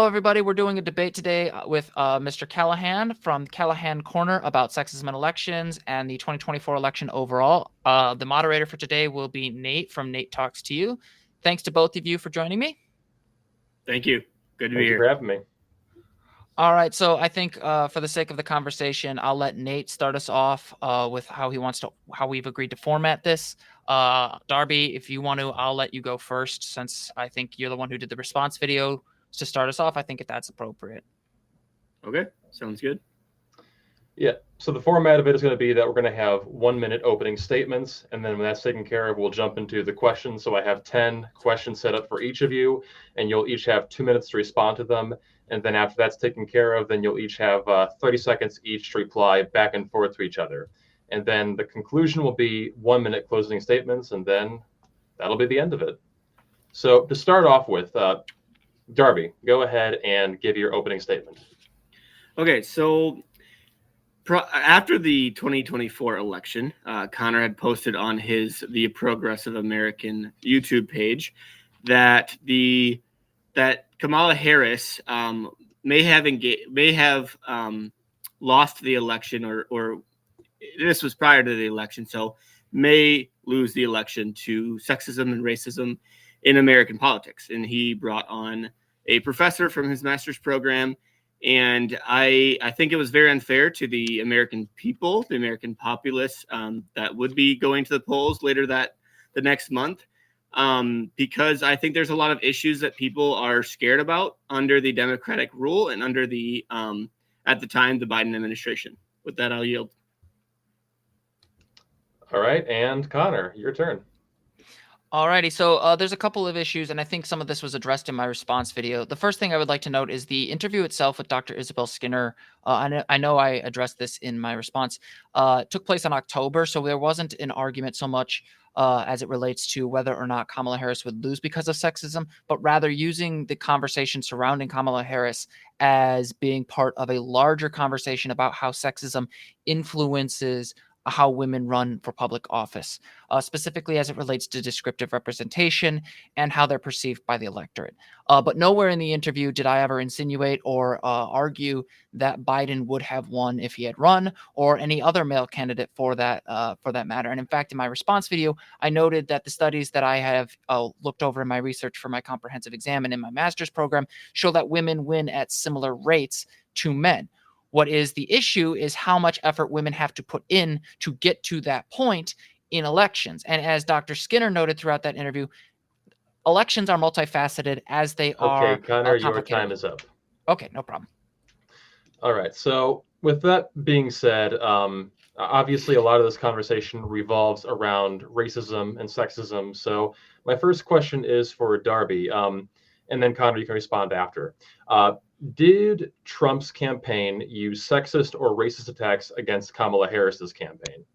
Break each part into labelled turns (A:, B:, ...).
A: everybody. We're doing a debate today with Mr. Callahan from Callahan Corner about sexism in elections and the 2024 election overall. The moderator for today will be Nate from Nate Talks to You. Thanks to both of you for joining me.
B: Thank you. Good to
C: Thank
B: be
C: you
B: here.
C: for having me.
A: All right, so I think for the sake of the conversation, I'll let Nate start us off with how we've agreed to format this. Darby, if you want to, I'll let you go first, since I think you're the one who did the response video to start us off. I think that's appropriate.
B: Okay, sounds good.
C: Yeah, so the format of it is going to be that we're going to have 1 minute opening statements, and then when that's taken care of, we'll jump into the questions. So I have 10 questions set up for each of you, and you'll each have 2 minutes to respond to them. And then after that's taken care of, then you'll each have 30 seconds each to reply back and forth to each other. And then the conclusion will be 1 minute closing statements, and then that'll be the end of it. So to start off with, Darby, go ahead and give your opening statement.
B: Okay, so after the 2024 election, Connor had posted on the Progressive American YouTube page that Kamala Harris may have lost the election, or this was prior to the election, so may lose the election to sexism and racism in American politics. And he brought on a professor from his master's program. And I think it was very unfair to the American people, the American populace that would be going to the polls later the next month, because I think there's a lot of issues that people are scared about under the Democratic rule and under the at the time the Biden administration. With that, I'll yield.
C: All right, and Connor, your turn.
A: Alrighty, so there's a couple of issues, and I think some of this was addressed in my response video. The first thing I would like to note is the interview itself with Dr. Isabel Skinner. I know I addressed this in my response. Took place in October, so there wasn't an argument so much as it relates to whether or not Kamala Harris would lose because of sexism, but rather using the conversation surrounding Kamala Harris as being part of a larger conversation about how sexism influences how women run for public office, specifically as it relates to descriptive representation and how they're perceived by the electorate. But nowhere in the interview did I ever insinuate or argue that Biden would have won if he had run, or any other male candidate for that matter. And in fact, in my response video, I noted that the studies that I have looked over in my research for my comprehensive exam and in my master's program show that women win at similar rates to men. What is the issue is how much effort women have to put in to get to that point in elections. And as Dr. Skinner noted throughout that interview, elections are multifaceted as they are.
C: Okay, Connor, your time is up.
A: Okay, no problem.
C: All right, so with that being said, obviously a lot of this conversation revolves around racism and sexism. So my first question is for Darby, and then Connor, you can respond after. Did Trump's campaign use sexist or racist attacks against Kamala Harris's campaign?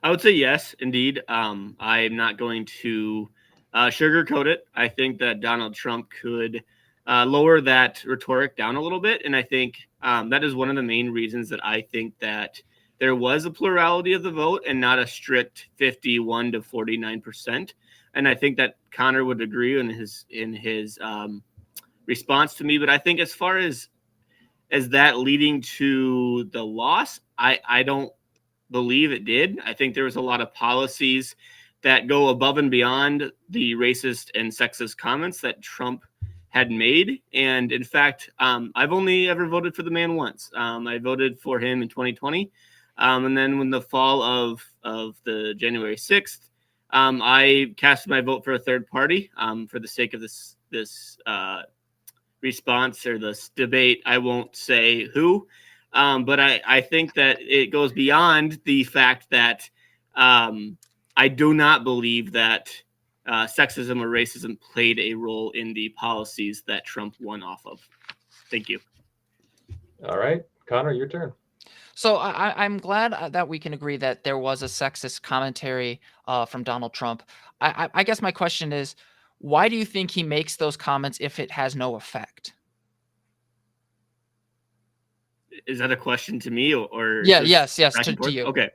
B: I would say yes, indeed. I'm not going to sugarcoat it. I think that Donald Trump could lower that rhetoric down a little bit. And I think that is one of the main reasons that I think that there was a plurality of the vote and not a strict 51 to 49%. And I think that Connor would agree in his response to me. But I think as far as that leading to the loss, I don't believe it did. I think there was a lot of policies that go above and beyond the racist and sexist comments that Trump had made. And in fact, I've only ever voted for the man once. I voted for him in 2020. And then when the fall of the January 6th, I cast my vote for a third party. For the sake of this response or this debate, I won't say who, but I think that it goes beyond the fact that I do not believe that sexism or racism played a role in the policies that Trump won off of. Thank you.
C: All right, Connor, your turn.
A: So I'm glad that we can agree that there was a sexist commentary from Donald Trump. I guess my question is, why do you think he makes those comments if it has no effect?
B: Is that a question to me or
A: yeah, yes, to you.
B: Okay.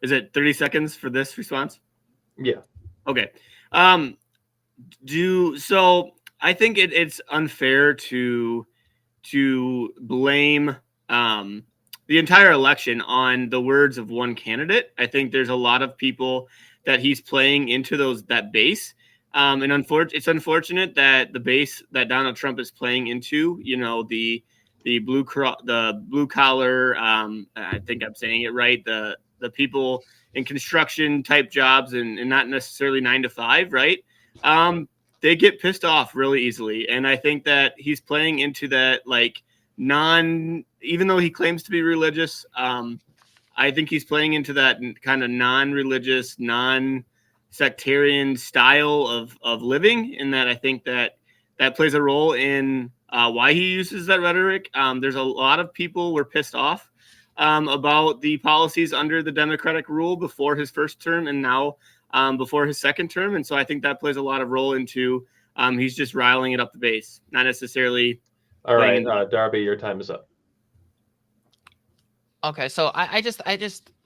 B: Is it 30 seconds for this response?
C: Yeah.
B: Okay. So I think it's unfair to blame the entire election on the words of one candidate. I think there's a lot of people that he's playing into that base. And it's unfortunate that the base that Donald Trump is playing into, the blue collar, I think I'm saying it right, the people in construction type jobs and not necessarily 9 to 5, right? They get pissed off really easily, and I think that he's playing into that, like, even though he claims to be religious, I think he's playing into that kind of non-religious, non-sectarian style of living, and that I think that plays a role in why he uses that rhetoric. There's a lot of people were pissed off about the policies under the Democratic rule before his first term and now before his second term, and so I think that plays a lot of role into he's just riling it up the base, not necessarily.
C: All right, Darby, your time is up.
A: Okay, so I just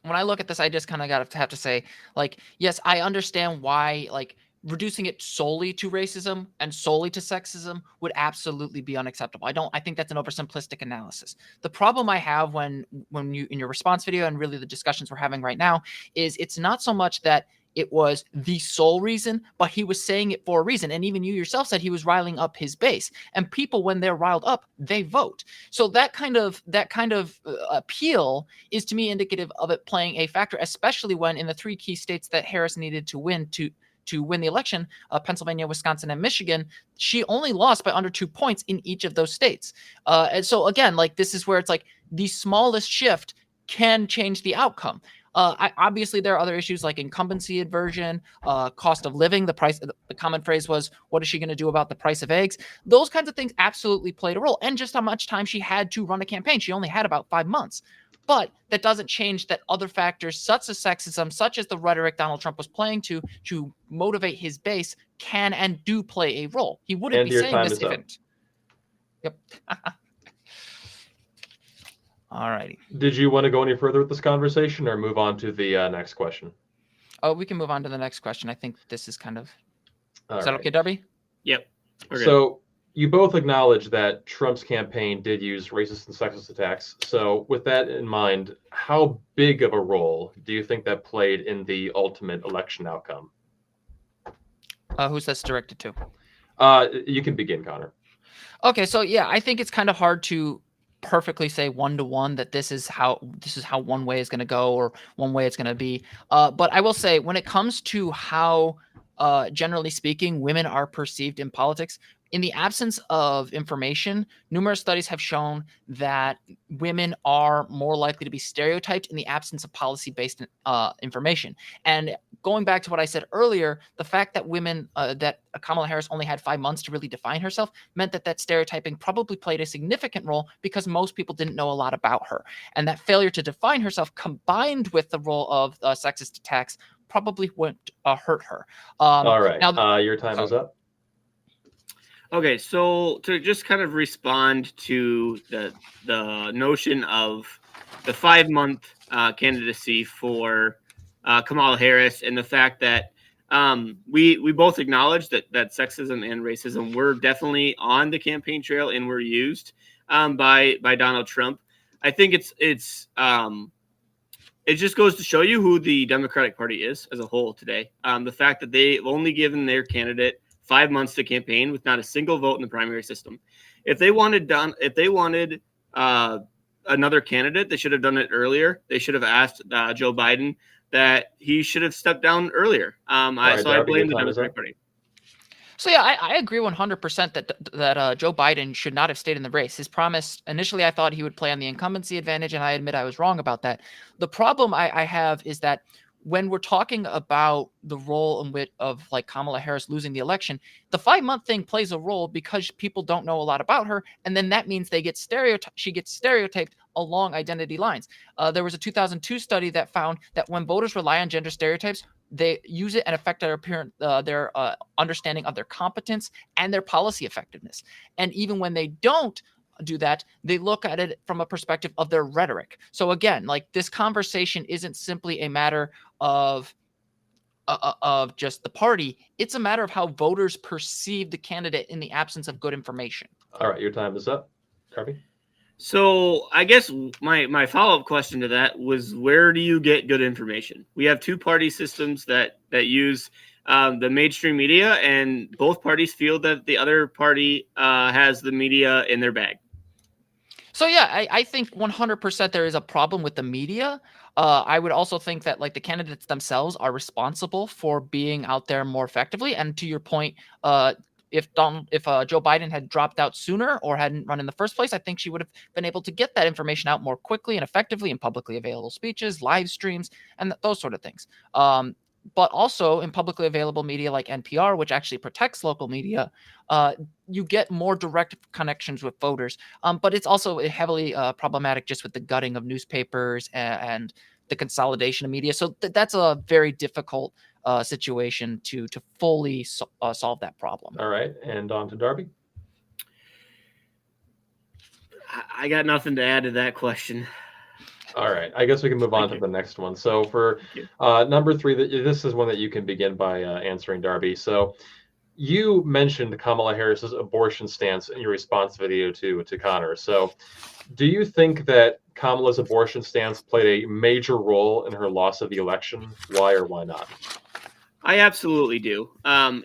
A: when I look at this, I just kind of have to say, like, yes, I understand why, like, reducing it solely to racism and solely to sexism would absolutely be unacceptable. I think that's an oversimplistic analysis. The problem I have when you, in your response video, and really the discussions we're having right now, is it's not so much that it was the sole reason, but he was saying it for a reason. And even you yourself said he was riling up his base. And people, when they're riled up, they vote. So that kind of appeal is, to me, indicative of it playing a factor, especially when in the 3 key states that Harris needed to win to win the election, Pennsylvania, Wisconsin, and Michigan, she only lost by under 2 points in each of those states. And so again, like, this is where it's like the smallest shift can change the outcome. Obviously, there are other issues like incumbency aversion, cost of living. The common phrase was, what is she going to do about the price of eggs? Those kinds of things absolutely played a role. And just how much time she had to run a campaign. She only had about 5 months. But that doesn't change that other factors, such as sexism, such as the rhetoric Donald Trump was playing to motivate his base, can and do play a role. He wouldn't be saying this if it. Yep. All righty.
C: Did you want to go any further with this conversation or move on to the next question?
A: Oh, we can move on to the next question. I think this is kind of.
C: All
A: is that
C: right.
A: okay, Darby?
B: Yep. Okay.
C: So you both acknowledge that Trump's campaign did use racist and sexist attacks. So with that in mind, how big of a role do you think that played in the ultimate election outcome?
A: Who's this directed to?
C: You can begin, Connor.
A: Okay, so yeah, I think it's kind of hard to perfectly say 1-to-1 that this is how one way is going to go or one way it's going to be. But I will say, when it comes to how, generally speaking, women are perceived in politics, in the absence of information, numerous studies have shown that women are more likely to be stereotyped in the absence of policy-based information. And going back to what I said earlier, the fact that that Kamala Harris only had 5 months to really define herself meant that stereotyping probably played a significant role because most people didn't know a lot about her. And that failure to define herself, combined with the role of sexist attacks, probably wouldn't hurt her.
C: All right.
A: Now,
C: your time is up.
B: Okay, so to just kind of respond to the notion of the 5-month candidacy for Kamala Harris, and the fact that we both acknowledge that sexism and racism were definitely on the campaign trail and were used by Donald Trump. I think it just goes to show you who the Democratic Party is as a whole today. The fact that they've only given their candidate 5 months to campaign with not a single vote in the primary system. If they wanted another candidate, they should have done it earlier. They should have asked Joe Biden that he should have stepped down earlier. I blame the Democratic Party.
A: So yeah, I agree 100% that Joe Biden should not have stayed in the race. His promise initially, I thought he would play on the incumbency advantage, and I admit I was wrong about that. The problem I have is that when we're talking about the role of like Kamala Harris losing the election, the 5-month thing plays a role because people don't know a lot about her, and then that means she gets stereotyped along identity lines. There was a 2002 study that found that when voters rely on gender stereotypes, they use it and affect their understanding of their competence and their policy effectiveness. And even when they don't do that, they look at it from a perspective of their rhetoric. So again, like, this conversation isn't simply a matter of of just the party. It's a matter of how voters perceive the candidate in the absence of good information.
C: All right, your time is up. Darby?
B: So I guess my follow-up question to that was, where do you get good information? We have two party systems that use the mainstream media, and both parties feel that the other party has the media in their bag.
A: So yeah, I think 100% there is a problem with the media. I would also think that like the candidates themselves are responsible for being out there more effectively. And to your point, if Joe Biden had dropped out sooner or hadn't run in the first place, I think she would have been able to get that information out more quickly and effectively in publicly available speeches, live streams, and those sort of things. But also in publicly available media like NPR, which actually protects local media, you get more direct connections with voters. But it's also heavily problematic just with the gutting of newspapers and the consolidation of media. So that's a very difficult situation to fully solve that problem.
C: All right, and on to Darby.
B: I got nothing to add to that question.
C: All right, I guess we can move on to the next one. So for number 3, this is one that you can begin by answering, Darby. So you mentioned Kamala Harris's abortion stance in your response video to Connor. So do you think that Kamala's abortion stance played a major role in her loss of the election? Why or why not?
B: I absolutely do.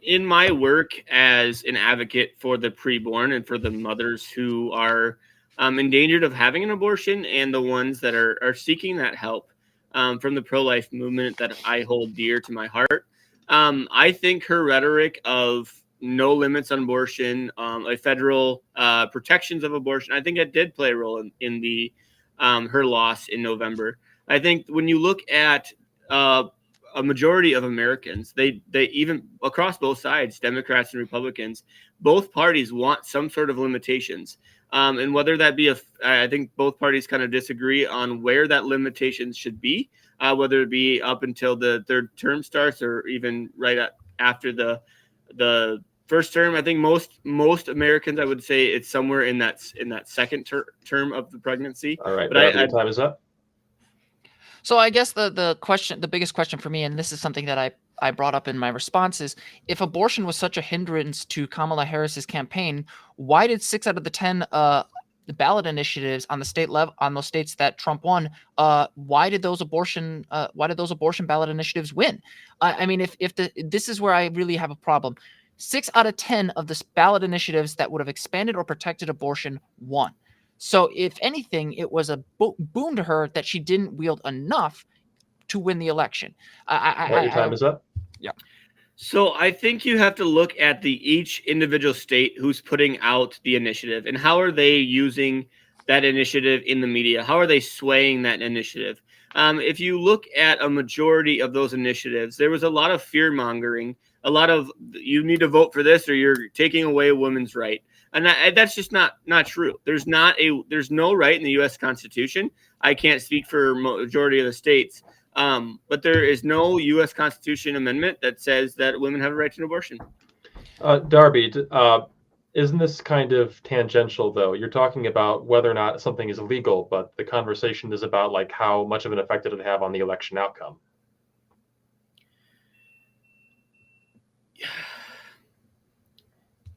B: In my work as an advocate for the preborn and for the mothers who are endangered of having an abortion and the ones that are seeking that help from the pro-life movement that I hold dear to my heart, I think her rhetoric of no limits on abortion, federal protections of abortion, I think it did play a role in the her loss in November. I think when you look at a majority of Americans, they even across both sides, Democrats and Republicans, both parties want some sort of limitations. And whether that be I think both parties kind of disagree on where that limitations should be, whether it be up until the third term starts or even right after the first term. I think most Americans, I would say it's somewhere in that second term of the pregnancy.
C: All right, but your time is up.
A: So I guess the biggest question for me, and this is something that I brought up in my response, is if abortion was such a hindrance to Kamala Harris's campaign, why did 6 out of the 10 ballot initiatives on the state level, on those states that Trump won, why did those abortion ballot initiatives win? I mean, this is where I really have a problem. 6 out of 10 of the ballot initiatives that would have expanded or protected abortion won. So if anything, it was a boon to her that she didn't wield enough to win the election.
C: Your time is up.
A: Yeah.
B: So I think you have to look at each individual state who's putting out the initiative and how are they using that initiative in the media? How are they swaying that initiative? If you look at a majority of those initiatives, there was a lot of fear mongering, a lot of you need to vote for this or you're taking away a woman's right. And that's just not true. There's no right in the U.S. Constitution. I can't speak for majority of the states, but there is no U.S. Constitution amendment that says that women have a right to an abortion.
C: Darby, isn't this kind of tangential though? You're talking about whether or not something is legal, but the conversation is about like how much of an effect did it have on the election outcome?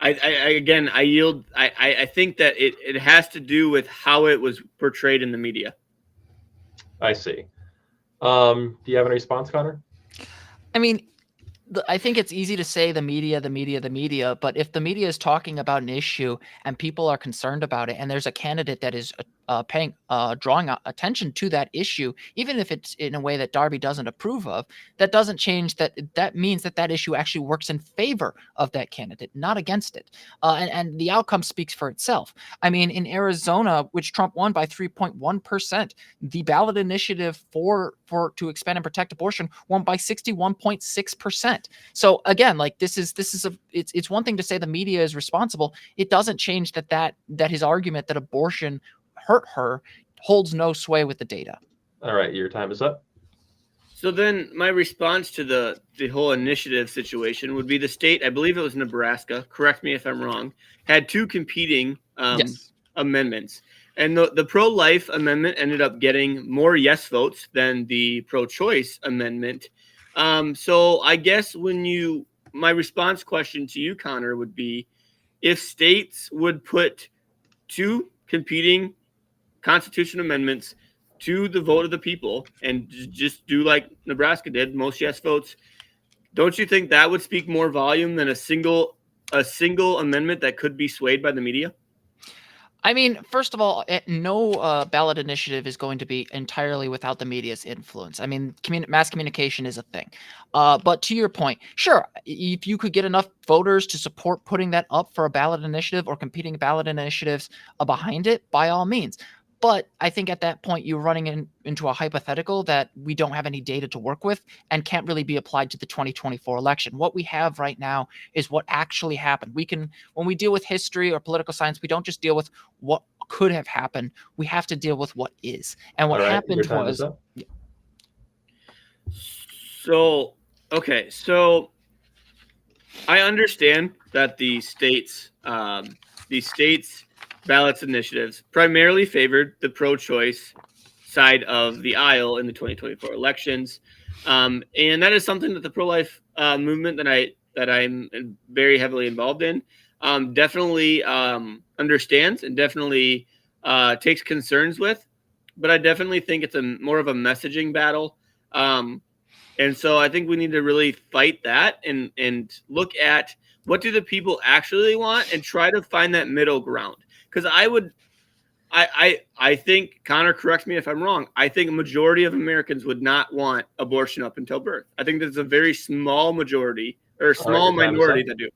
B: I yield. I think that it has to do with how it was portrayed in the media.
C: I see. Do you have any response, Connor?
A: I mean, I think it's easy to say the media, but if the media is talking about an issue and people are concerned about it, and there's a candidate that is drawing attention to that issue, even if it's in a way that Darby doesn't approve of, that doesn't change that. That means that issue actually works in favor of that candidate, not against it. And the outcome speaks for itself. I mean, in Arizona, which Trump won by 3.1%, the ballot initiative to expand and protect abortion won by 61.6%. So again, like it's one thing to say the media is responsible. It doesn't change that his argument that abortion hurt her holds no sway with the data.
C: All right, your time is up.
B: So then my response to the whole initiative situation would be the state, I believe it was Nebraska, correct me if I'm wrong, had 2 competing amendments. And the pro-life amendment ended up getting more yes votes than the pro-choice amendment. So I guess my response question to you, Connor, would be if states would put two competing constitution amendments to the vote of the people and just do like Nebraska did, most yes votes, don't you think that would speak more volume than a single amendment that could be swayed by the media?
A: I mean, first of all, no ballot initiative is going to be entirely without the media's influence. I mean, mass communication is a thing. But to your point, sure, if you could get enough voters to support putting that up for a ballot initiative or competing ballot initiatives behind it, by all means. But I think at that point, you're running into a hypothetical that we don't have any data to work with and can't really be applied to the 2024 election. What we have right now is what actually happened. When we deal with history or political science, we don't just deal with what could have happened. We have to deal with what is. And what happened was.
B: So, okay. So I understand that the states ballots initiatives primarily favored the pro-choice side of the aisle in the 2024 elections. And that is something that the pro-life movement that I'm very heavily involved in definitely understands and definitely takes concerns with. But I definitely think it's more of a messaging battle. And so I think we need to really fight that and look at what do the people actually want and try to find that middle ground. Because I think, Connor, correct me if I'm wrong, I think a majority of Americans would not want abortion up until birth. I think there's a very small majority or small minority that do.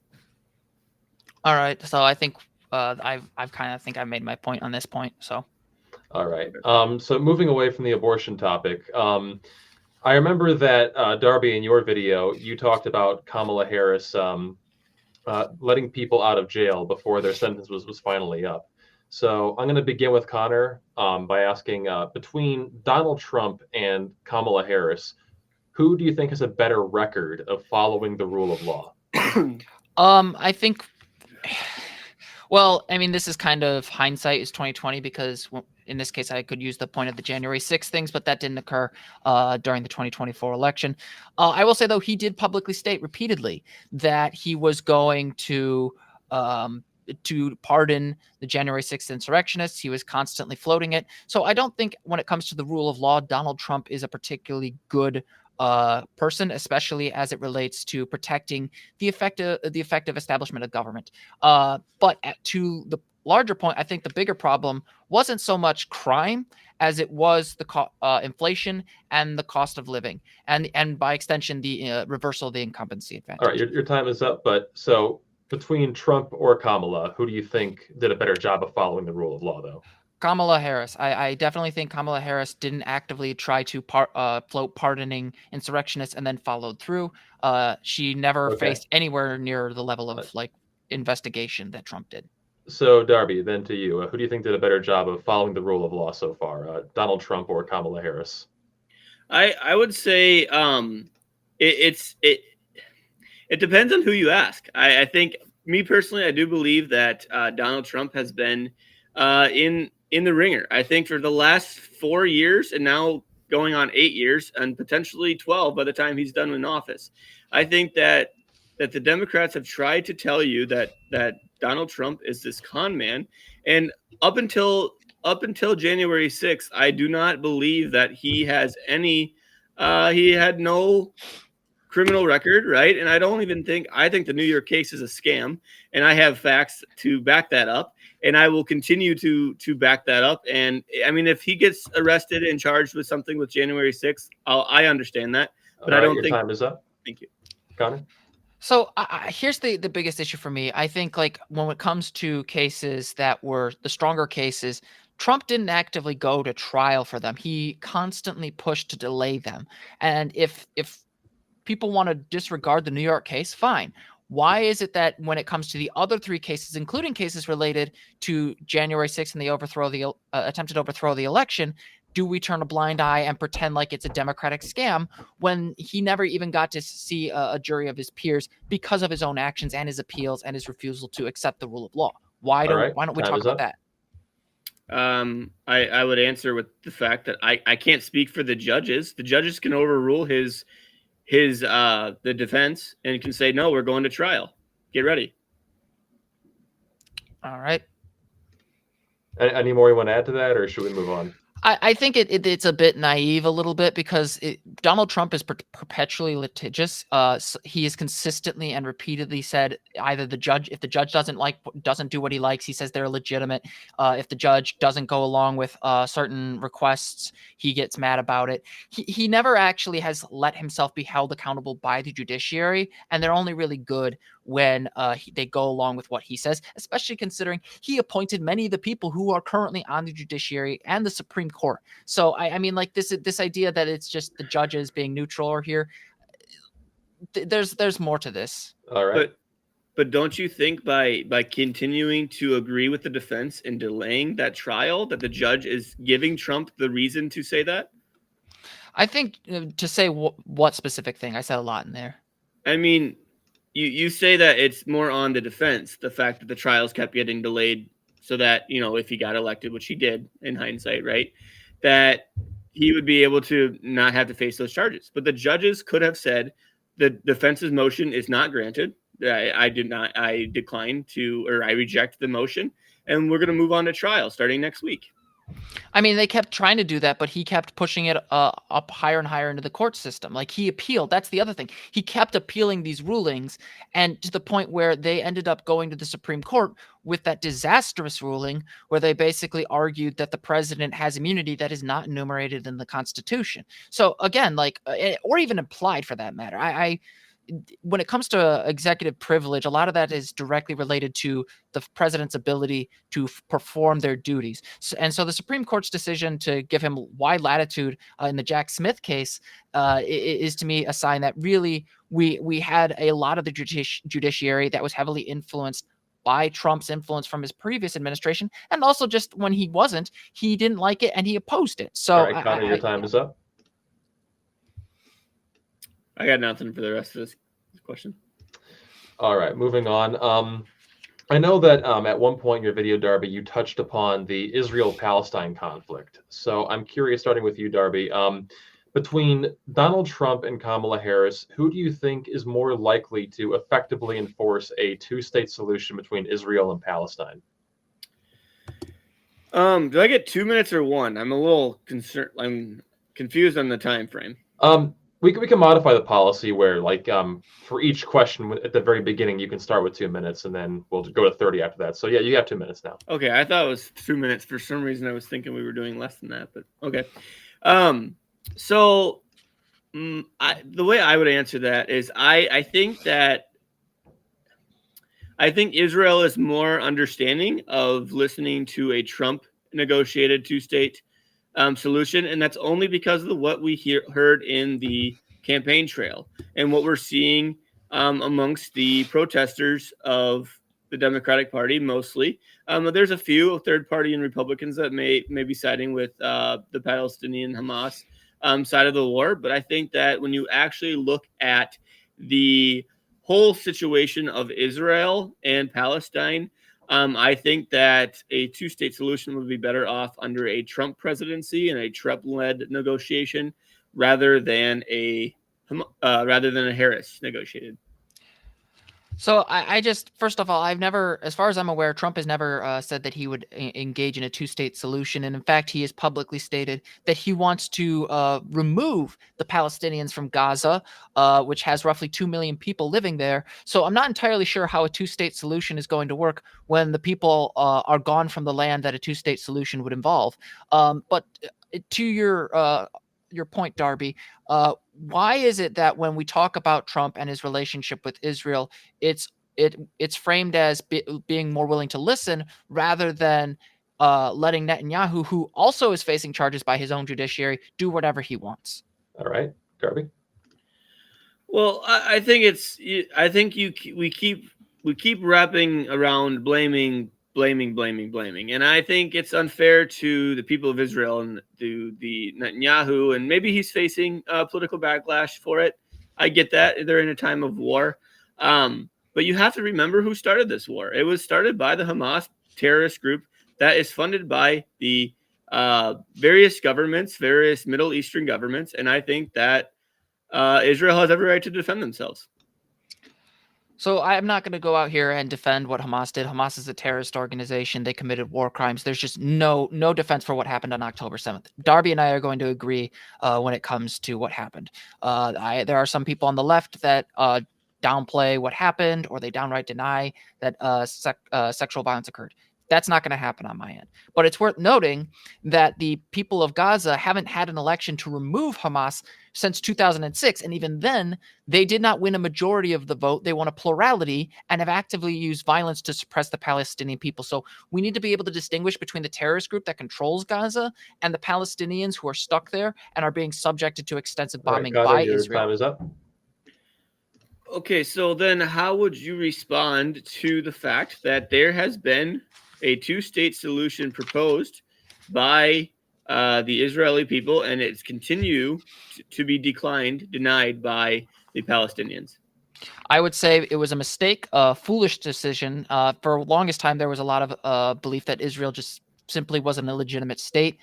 A: All right. So I think I've kind of think I made my point on this point. So.
C: All right. So moving away from the abortion topic, I remember that Darby, in your video, you talked about Kamala Harris letting people out of jail before their sentence was finally up. So I'm going to begin with Connor by asking, between Donald Trump and Kamala Harris, who do you think has a better record of following the rule of law?
A: I think, well, I mean, this is kind of hindsight is 2020 because in this case, I could use the point of the January 6th things, but that didn't occur during the 2024 election. I will say, though, he did publicly state repeatedly that he was going to pardon the January 6th insurrectionists. He was constantly floating it. So I don't think when it comes to the rule of law, Donald Trump is a particularly good person, especially as it relates to protecting the effective establishment of government. But to the larger point, I think the bigger problem wasn't so much crime as it was the inflation and the cost of living, and by extension, the reversal of the incumbency advantage.
C: All right, your time is up. But so between Trump or Kamala, who do you think did a better job of following the rule of law, though?
A: Kamala Harris. I definitely think Kamala Harris didn't actively try to float pardoning insurrectionists and then followed through. She never faced anywhere near the level of investigation that Trump did.
C: So, Darby, then to you. Who do you think did a better job of following the rule of law so far, Donald Trump or Kamala Harris?
B: I would say it depends on who you ask. I think, me personally, I do believe that Donald Trump has been in the ringer. I think for the last 4 years and now going on 8 years and potentially 12 by the time he's done in office. I think that the Democrats have tried to tell you that Donald Trump is this con man. And up until January 6th, I do not believe that he has any he had no criminal record, right? And I think the New York case is a scam, and I have facts to back that up, and I will continue to back that up. And I mean, if he gets arrested and charged with something with January 6th, I understand that, but I don't think
C: your time is up.
B: Thank you,
C: Connor.
A: So here's the biggest issue for me. I think, like, when it comes to cases that were the stronger cases, Trump didn't actively go to trial for them. He constantly pushed to delay them. And if people want to disregard the New York case, fine. Why is it that when it comes to the other 3 cases, including cases related to January 6th and the attempted overthrow of the election, do we turn a blind eye and pretend like it's a Democratic scam when he never even got to see a jury of his peers because of his own actions and his appeals and his refusal to accept the rule of law? Why don't we talk about that?
B: I would answer with the fact that I can't speak for the judges. The judges can overrule his the defense and can say, no, we're going to trial. Get ready.
A: All right.
C: Any more you want to add to that, or should we move on?
A: I think it's a bit naive a little bit because Donald Trump is perpetually litigious. He has consistently and repeatedly said either if the judge doesn't do what he likes, he says they're illegitimate. If the judge doesn't go along with certain requests, he gets mad about it. He never actually has let himself be held accountable by the judiciary, and they're only really good when they go along with what he says, especially considering he appointed many of the people who are currently on the judiciary and the Supreme Court. So I mean, like this idea that it's just the judges being neutral here, there's more to this.
C: All right.
B: But don't you think by continuing to agree with the defense and delaying that trial that the judge is giving Trump the reason to say that?
A: I think to say what specific thing? I said a lot in there.
B: I mean, you say that it's more on the defense, the fact that the trials kept getting delayed so that, if he got elected, which he did in hindsight, right, that he would be able to not have to face those charges. But the judges could have said the defense's motion is not granted. I decline to, or I reject the motion, and we're going to move on to trial starting next week.
A: I mean, they kept trying to do that, but he kept pushing it up higher and higher into the court system. Like, he appealed. That's the other thing. He kept appealing these rulings, and to the point where they ended up going to the Supreme Court with that disastrous ruling where they basically argued that the president has immunity that is not enumerated in the Constitution. So again, or even implied for that matter. When it comes to executive privilege, a lot of that is directly related to the president's ability to perform their duties. So the Supreme Court's decision to give him wide latitude in the Jack Smith case is to me a sign that really we had a lot of the judiciary that was heavily influenced by Trump's influence from his previous administration. And also just when he wasn't, he didn't like it and he opposed it. So
C: all right, Connor, your time is up.
B: I got nothing for the rest of this question.
C: All right, moving on. I know that at one point in your video, Darby, you touched upon the Israel-Palestine conflict. So I'm curious, starting with you, Darby, between Donald Trump and Kamala Harris, who do you think is more likely to effectively enforce a two-state solution between Israel and Palestine?
B: Do I get 2 minutes or one? I'm a little concerned. I'm confused on the time frame.
C: We can modify the policy where, for each question at the very beginning, you can start with 2 minutes, and then we'll go to 30 after that. So, yeah, you have 2 minutes now.
B: Okay, I thought it was 2 minutes. For some reason, I was thinking we were doing less than that, but okay. So the way I would answer that is I think Israel is more understanding of listening to a Trump-negotiated two-state solution, and that's only because of what we heard in the campaign trail and what we're seeing amongst the protesters of the Democratic Party mostly. There's a few third-party and Republicans that may be siding with the Palestinian Hamas side of the war, but I think that when you actually look at the whole situation of Israel and Palestine, I think that a two-state solution would be better off under a Trump presidency and a Trump-led negotiation rather than a Harris negotiated.
A: So I just, first of all, I've never, as far as I'm aware, Trump has never said that he would engage in a two-state solution. And in fact, he has publicly stated that he wants to remove the Palestinians from Gaza, which has roughly 2 million people living there. So I'm not entirely sure how a two-state solution is going to work when the people are gone from the land that a two-state solution would involve. But to your point, Darby, why is it that when we talk about Trump and his relationship with Israel, it's framed as being more willing to listen rather than letting Netanyahu, who also is facing charges by his own judiciary, do whatever he wants?
C: All right, Darby.
B: Well, I think we keep wrapping around blaming, and I think it's unfair to the people of Israel and to the Netanyahu, and maybe he's facing political backlash for it. I get that they're in a time of war, but you have to remember who started this war. It was started by the Hamas terrorist group that is funded by the various governments, various Middle Eastern governments, and I think that Israel has every right to defend themselves.
A: So I'm not going to go out here and defend what Hamas did. Hamas is a terrorist organization. They committed war crimes. There's just no defense for what happened on October 7th. Darby and I are going to agree when it comes to what happened. There are some people on the left that downplay what happened, or they downright deny that sexual violence occurred. That's not going to happen on my end. But it's worth noting that the people of Gaza haven't had an election to remove Hamas since 2006. And even then, they did not win a majority of the vote. They won a plurality and have actively used violence to suppress the Palestinian people. So we need to be able to distinguish between the terrorist group that controls Gaza and the Palestinians who are stuck there and are being subjected to extensive bombing by Israel.
C: Time is up.
B: Okay, so then how would you respond to the fact that there has been a two-state solution proposed by the Israeli people, and it's continue to be denied by the Palestinians?
A: I would say it was a mistake, a foolish decision. For the longest time, there was a lot of belief that Israel just simply wasn't a legitimate state.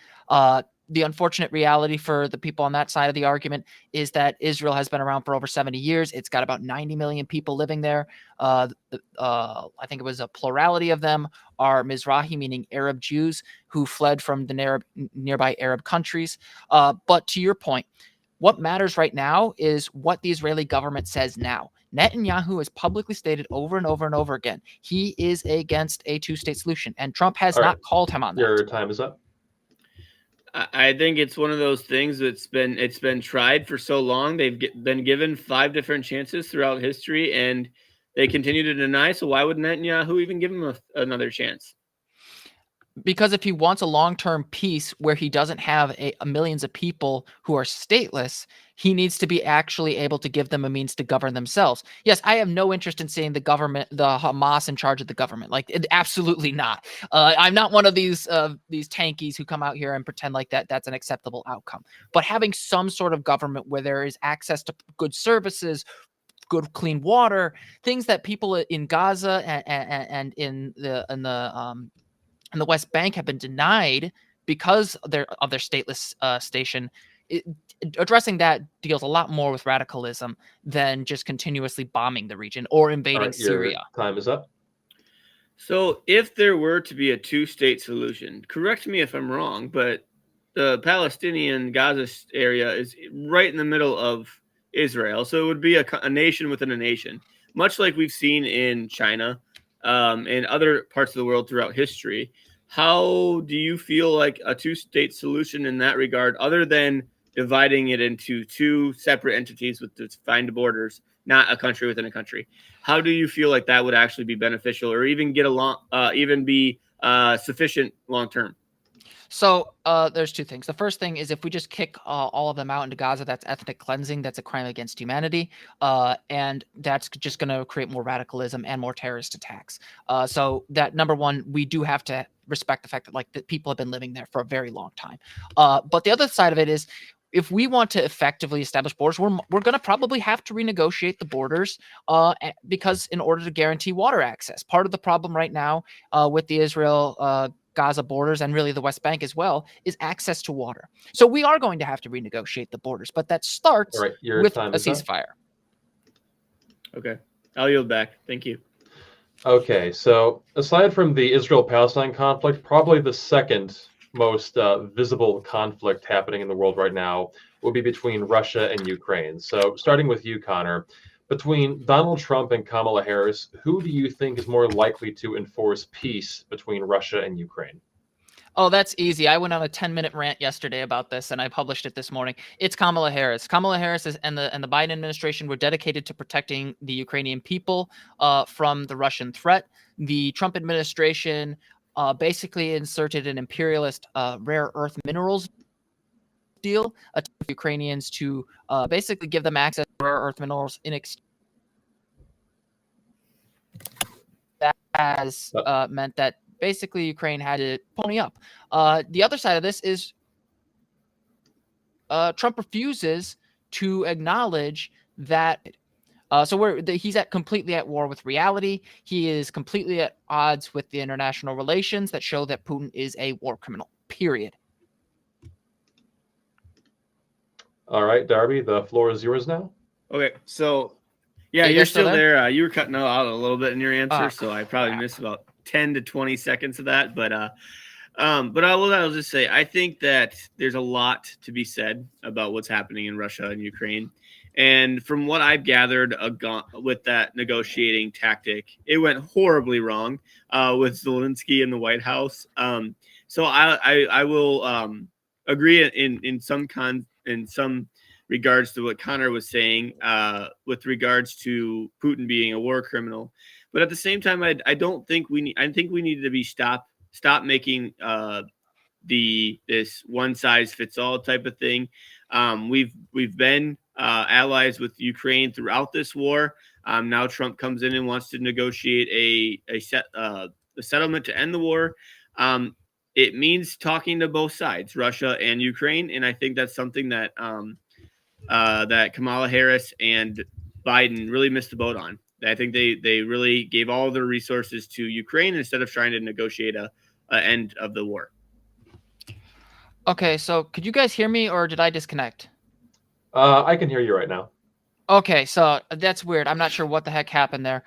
A: The unfortunate reality for the people on that side of the argument is that Israel has been around for over 70 years. It's got about 90 million people living there. I think it was a plurality of them are Mizrahi, meaning Arab Jews who fled from the nearby Arab countries. But to your point, what matters right now is what the Israeli government says now. Netanyahu has publicly stated over and over and over again he is against a two-state solution, and Trump has not called him on that.
C: Your time is up.
B: I think it's one of those things that's been tried for so long. They've been given 5 different chances throughout history, and they continue to deny. So why would Netanyahu even give him another chance?
A: Because if he wants a long-term peace where he doesn't have millions of people who are stateless, he needs to be actually able to give them a means to govern themselves. Yes, I have no interest in seeing the Hamas in charge of the government. Absolutely not. I'm not one of these tankies who come out here and pretend like that's an acceptable outcome. But having some sort of government where there is access to good services, good clean water, things that people in Gaza and in the West Bank have been denied because of their stateless station. Addressing that deals a lot more with radicalism than just continuously bombing the region or invading Syria.
C: Time is up.
B: So if there were to be a two-state solution, correct me if I'm wrong, but the Palestinian Gaza area is right in the middle of Israel. So it would be a nation within a nation, much like we've seen in China and other parts of the world throughout history. How do you feel like a two-state solution in that regard, other than dividing it into 2 separate entities with defined borders, not a country within a country? How do you feel like that would actually be beneficial, or even get along, even be sufficient long term?
A: So there's 2 things. The first thing is if we just kick all of them out into Gaza, that's ethnic cleansing. That's a crime against humanity. And that's just going to create more radicalism and more terrorist attacks. So that, number one, we do have to respect the fact that that people have been living there for a very long time. But the other side of it is, if we want to effectively establish borders, we're going to probably have to renegotiate the borders because in order to guarantee water access. Part of the problem right now with the Israel Gaza borders and really the West Bank as well is access to water. So we are going to have to renegotiate the borders, but that starts with a ceasefire.
B: Okay, I'll yield back. Thank you.
C: Okay, so aside from the Israel-Palestine conflict, probably the second most visible conflict happening in the world right now will be between Russia and Ukraine. So starting with you, Connor, between Donald Trump and Kamala Harris, who do you think is more likely to enforce peace between Russia and Ukraine?
A: Oh, that's easy. I went on a 10-minute rant yesterday about this, and I published it this morning. It's Kamala Harris. Kamala Harris and the Biden administration were dedicated to protecting the Ukrainian people from the Russian threat. The Trump administration basically inserted an imperialist rare earth minerals deal to Ukrainians to basically give them access to rare earth minerals in exchange. That has meant that basically Ukraine had to pony up. The other side of this is Trump refuses to acknowledge that. He's completely at war with reality. He is completely at odds with the international relations that show that Putin is a war criminal, period.
C: All right, Darby, the floor is yours now.
B: Okay, so yeah,
A: Are you
B: you're
A: guys still
B: still
A: there?
B: there. You were cutting out a little bit in your answer,
A: Oh,
B: so I probably
A: crap.
B: missed about 10 to 20 seconds of that. But I'll just say I think that there's a lot to be said about what's happening in Russia and Ukraine. And from what I've gathered with that negotiating tactic, it went horribly wrong with Zelensky in the White House. So I will agree in some regards to what Connor was saying with regards to Putin being a war criminal. But at the same time, I don't think we need. I think we need to stop making this one size fits all type of thing. We've been allies with Ukraine throughout this war. Now Trump comes in and wants to negotiate a settlement to end the war. It means talking to both sides, Russia and Ukraine, and I think that's something that Kamala Harris and Biden really missed the boat on. I think they really gave all their resources to Ukraine instead of trying to negotiate a end of the war.
A: Okay, so could you guys hear me or did I disconnect?
C: I can hear you right now.
A: Okay, so that's weird. I'm not sure what the heck happened there.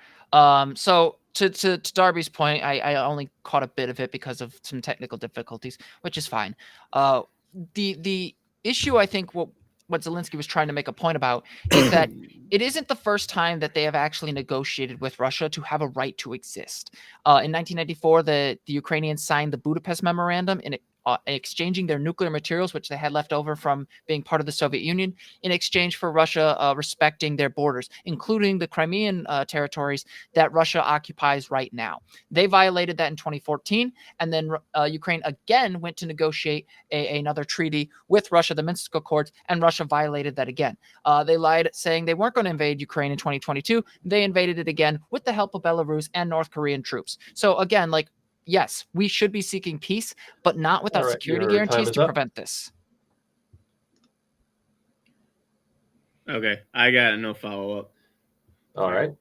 A: So to Darby's point, I only caught a bit of it because of some technical difficulties, which is fine. The issue I think what Zelensky was trying to make a point about is that it isn't the first time that they have actually negotiated with Russia to have a right to exist. In 1994, the Ukrainians signed the Budapest Memorandum in exchanging their nuclear materials, which they had left over from being part of the Soviet Union, in exchange for Russia respecting their borders, including the Crimean territories that Russia occupies right now. They violated that in 2014, and then Ukraine again went to negotiate another treaty with Russia, the Minsk Accords, and Russia violated that again. They lied, saying they weren't going to invade Ukraine in 2022. They invaded it again with the help of Belarus and North Korean troops. So again, like, yes, we should be seeking peace, but not without security
C: your time
A: guarantees
C: is
A: to
C: up.
A: prevent this.
B: Okay, I got no follow up.
C: All right.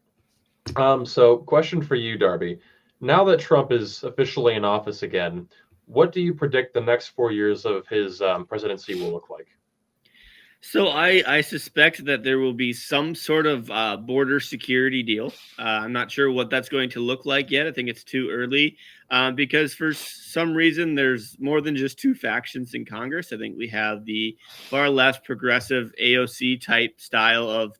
C: So question for you, Darby. Now that Trump is officially in office again, what do you predict the next 4 years of his presidency will look like?
B: So I suspect that there will be some sort of border security deal. I'm not sure what that's going to look like yet. I think it's too early because for some reason there's more than just two factions in Congress. I think we have the far left progressive AOC type style of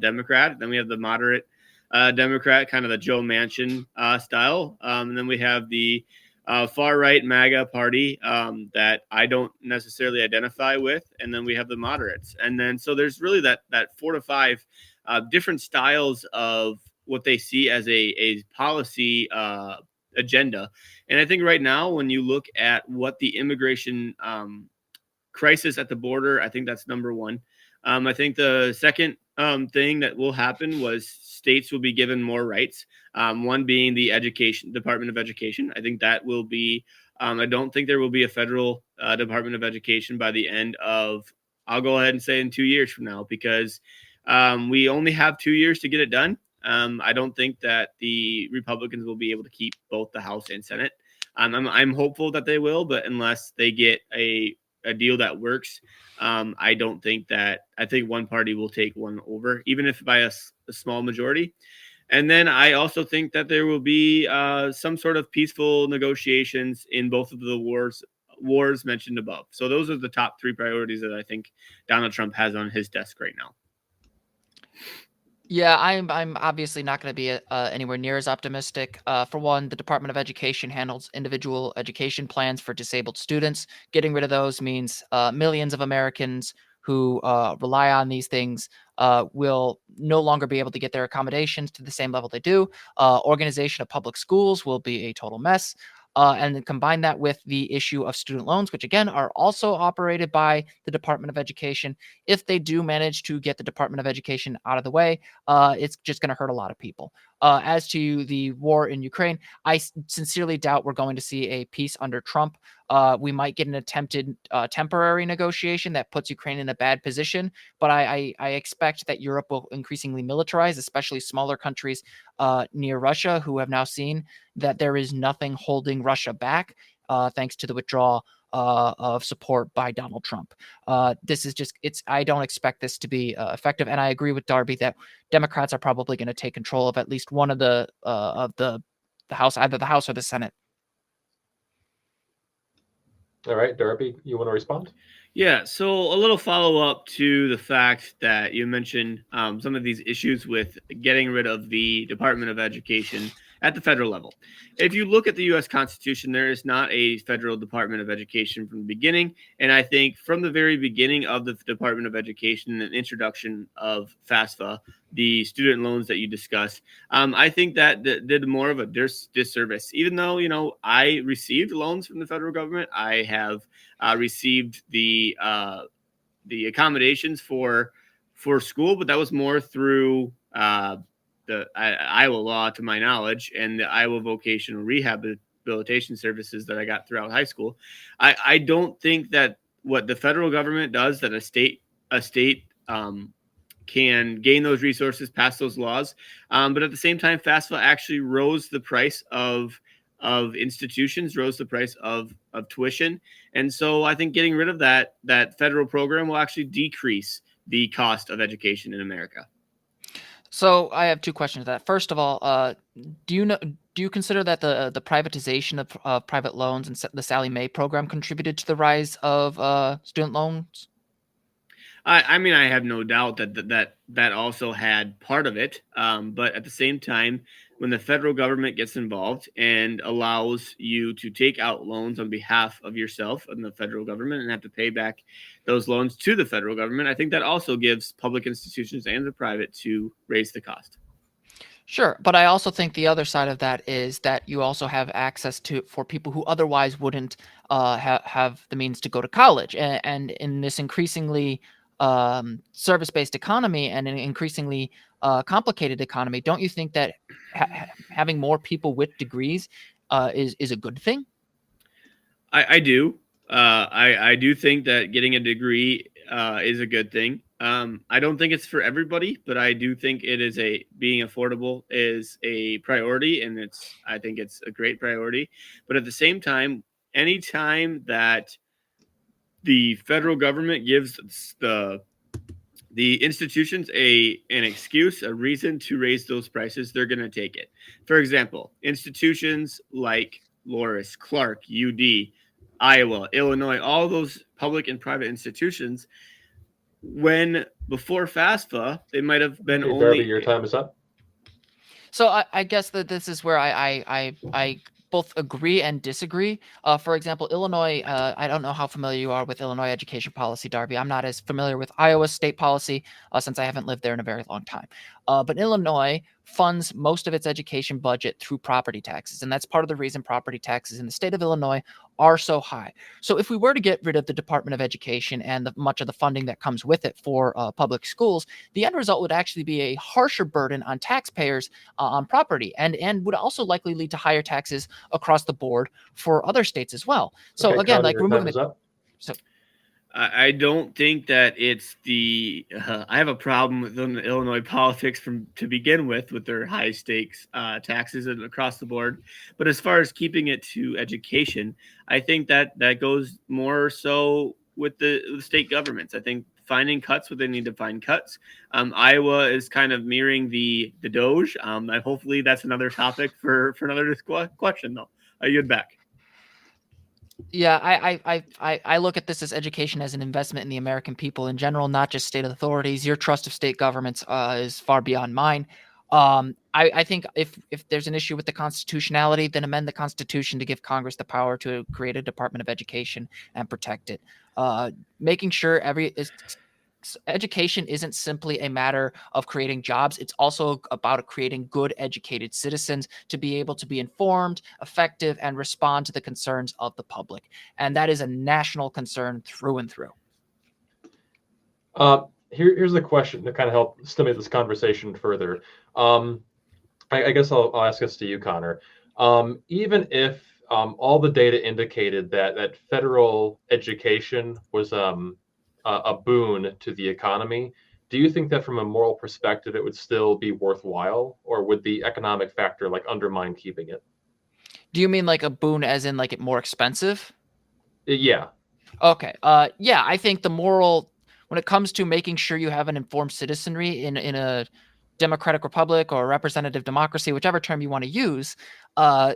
B: Democrat. Then we have the moderate Democrat, kind of the Joe Manchin style. And then we have the far right MAGA party that I don't necessarily identify with, and then we have the moderates, and then so there's really that 4 to 5 different styles of what they see as a policy agenda. And I think right now, when you look at what the immigration crisis at the border, I think that's number one. I think the second thing that will happen was states will be given more rights. One being the Department of Education. I think that will be. I don't think there will be a federal Department of Education by the end of. I'll go ahead and say in 2 years from now, because we only have 2 years to get it done. I don't think that the Republicans will be able to keep both the House and Senate. I'm hopeful that they will, but unless they get a deal that works, I don't think that. I think one party will take one over, even if by a small majority. And then I also think that there will be some sort of peaceful negotiations in both of the wars mentioned above. So those are the top three priorities that I think Donald Trump has on his desk right now.
A: Yeah, I'm obviously not going to be anywhere near as optimistic. For one, the Department of Education handles individual education plans for disabled students. Getting rid of those means millions of Americans who rely on these things will no longer be able to get their accommodations to the same level they do. Organization of public schools will be a total mess. And then combine that with the issue of student loans, which again are also operated by the Department of Education. If they do manage to get the Department of Education out of the way, it's just going to hurt a lot of people. As to the war in Ukraine, I sincerely doubt we're going to see a peace under Trump. We might get an attempted temporary negotiation that puts Ukraine in a bad position, but I expect that Europe will increasingly militarize, especially smaller countries near Russia, who have now seen that there is nothing holding Russia back, thanks to the withdrawal of support by Donald Trump. This is just I don't expect this to be effective, and I agree with Darby that Democrats are probably going to take control of at least one of the House, either the House or the Senate.
C: All right, Darby, you want to respond?
B: Yeah, so a little follow up to the fact that you mentioned some of these issues with getting rid of the Department of Education at the federal level. If you look at the U.S. Constitution, there is not a federal Department of Education from the beginning. And I think from the very beginning of the Department of Education and introduction of FAFSA, the student loans that you discussed, I think that did more of a disservice. Even though, I received loans from the federal government, I have received the accommodations for school, but that was more through the Iowa law, to my knowledge, and the Iowa vocational rehabilitation services that I got throughout high school. I don't think that what the federal government does, that a state can gain those resources, pass those laws. But at the same time, FAFSA actually rose the price of institutions, rose the price of tuition. And so I think getting rid of that federal program will actually decrease the cost of education in America.
A: So I have two questions to that. First of all, do you consider that the privatization of private loans and the Sallie Mae program contributed to the rise of student loans?
B: I mean, I have no doubt that also had part of it. But at the same time, when the federal government gets involved and allows you to take out loans on behalf of yourself and the federal government and have to pay back those loans to the federal government, I think that also gives public institutions and the private to raise the cost.
A: Sure, but I also think the other side of that is that you also have access to for people who otherwise wouldn't have the means to go to college, and in this increasingly service-based economy and an increasingly complicated economy, don't you think that having more people with degrees is a good thing?
B: I do. I do think that getting a degree is a good thing. I don't think it's for everybody, but I do think it is being affordable is a priority, and I think it's a great priority. But at the same time, anytime that the federal government gives the institutions an excuse, a reason to raise those prices, they're going to take it. For example, institutions like Loras, Clark, UD, Iowa, Illinois, all those public and private institutions, before FAFSA, they might have been
C: Hey,
B: only.
C: Darby, your time is up.
A: So I guess that this is where I both agree and disagree. For example, Illinois, I don't know how familiar you are with Illinois education policy, Darby. I'm not as familiar with Iowa state policy since I haven't lived there in a very long time. But Illinois funds most of its education budget through property taxes. And that's part of the reason property taxes in the state of Illinois are so high. So if we were to get rid of the Department of Education and much of the funding that comes with it for public schools, the end result would actually be a harsher burden on taxpayers on property, and would also likely lead to higher taxes across the board for other states as well. So
C: Okay,
A: again,
C: Connor,
A: like
C: your
A: removing
C: time is up.
A: So
B: I don't think that it's I have a problem with Illinois politics to begin with their high stakes taxes and across the board. But as far as keeping it to education, I think that goes more so with the state governments. I think finding cuts where they need to find cuts. Iowa is kind of mirroring the Doge. Hopefully that's another topic for another question though. You back.
A: yeah, I look at this as education as an investment in the American people in general, not just state authorities. Your trust of state governments is far beyond mine. I think if there's an issue with the constitutionality, then amend the Constitution to give Congress the power to create a Department of Education and protect it. Making sure education isn't simply a matter of creating jobs. It's also about creating good, educated citizens to be able to be informed, effective, and respond to the concerns of the public. And that is a national concern through and through.
C: Here's the question to kind of help stimulate this conversation further. I guess I'll ask this to you, Connor. Even if all the data indicated that federal education was a boon to the economy, do you think that from a moral perspective it would still be worthwhile, or would the economic factor undermine keeping it?
A: Do you mean like a boon as in like it more expensive?
C: Yeah.
A: Okay. Yeah, I think when it comes to making sure you have an informed citizenry in a democratic republic or representative democracy, whichever term you want to use, uh,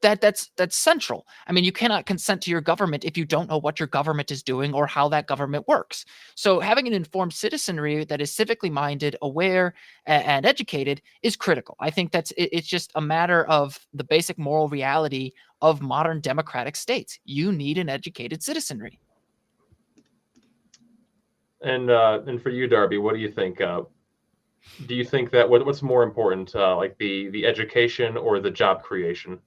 A: that's central. I mean, you cannot consent to your government if you don't know what your government is doing or how that government works. So having an informed citizenry that is civically minded, aware, and educated is critical. I think it's just a matter of the basic moral reality of modern democratic states. You need an educated citizenry.
C: And for you, Darby, what do you think? Do you think that what's more important, like the education or the job creation?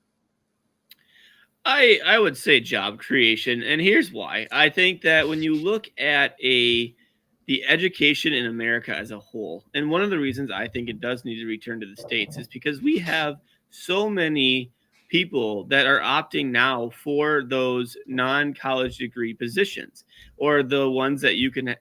B: I would say job creation, and here's why. I think that when you look at the education in America as a whole, and one of the reasons I think it does need to return to the states is because we have so many people that are opting now for those non-college degree positions, or the ones that you can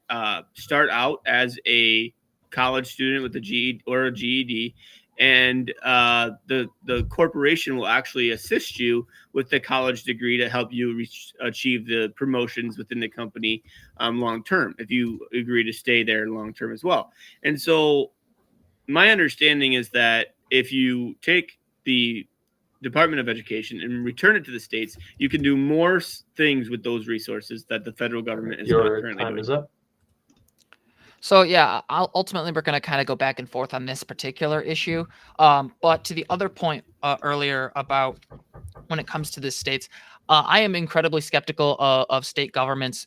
B: start out as a college student with a GED or a GED, and the corporation will actually assist you with the college degree to help you achieve the promotions within the company long term, if you agree to stay there long term as well. And so my understanding is that if you take the Department of Education and return it to the states, you can do more things with those resources that the federal government is not
C: Your
B: currently
C: time
B: doing.
C: is up.
A: So yeah, ultimately we're going to kind of go back and forth on this particular issue. But to the other point earlier about when it comes to the states, I am incredibly skeptical of state governments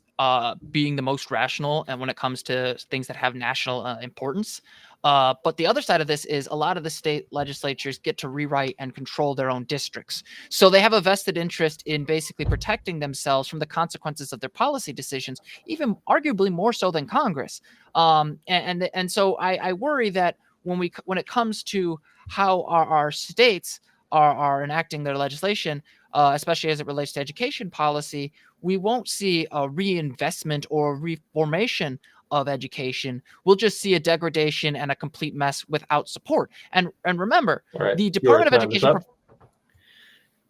A: being the most rational, and when it comes to things that have national importance. But the other side of this is a lot of the state legislatures get to rewrite and control their own districts. So they have a vested interest in basically protecting themselves from the consequences of their policy decisions, even arguably more so than Congress. And so I worry that when it comes to how our states are enacting their legislation, especially as it relates to education policy, we won't see a reinvestment or reformation of education. We'll just see a degradation and a complete mess without support. And remember,
C: All right.
A: the
C: Your
A: Department of
C: time is
A: Education.
C: up.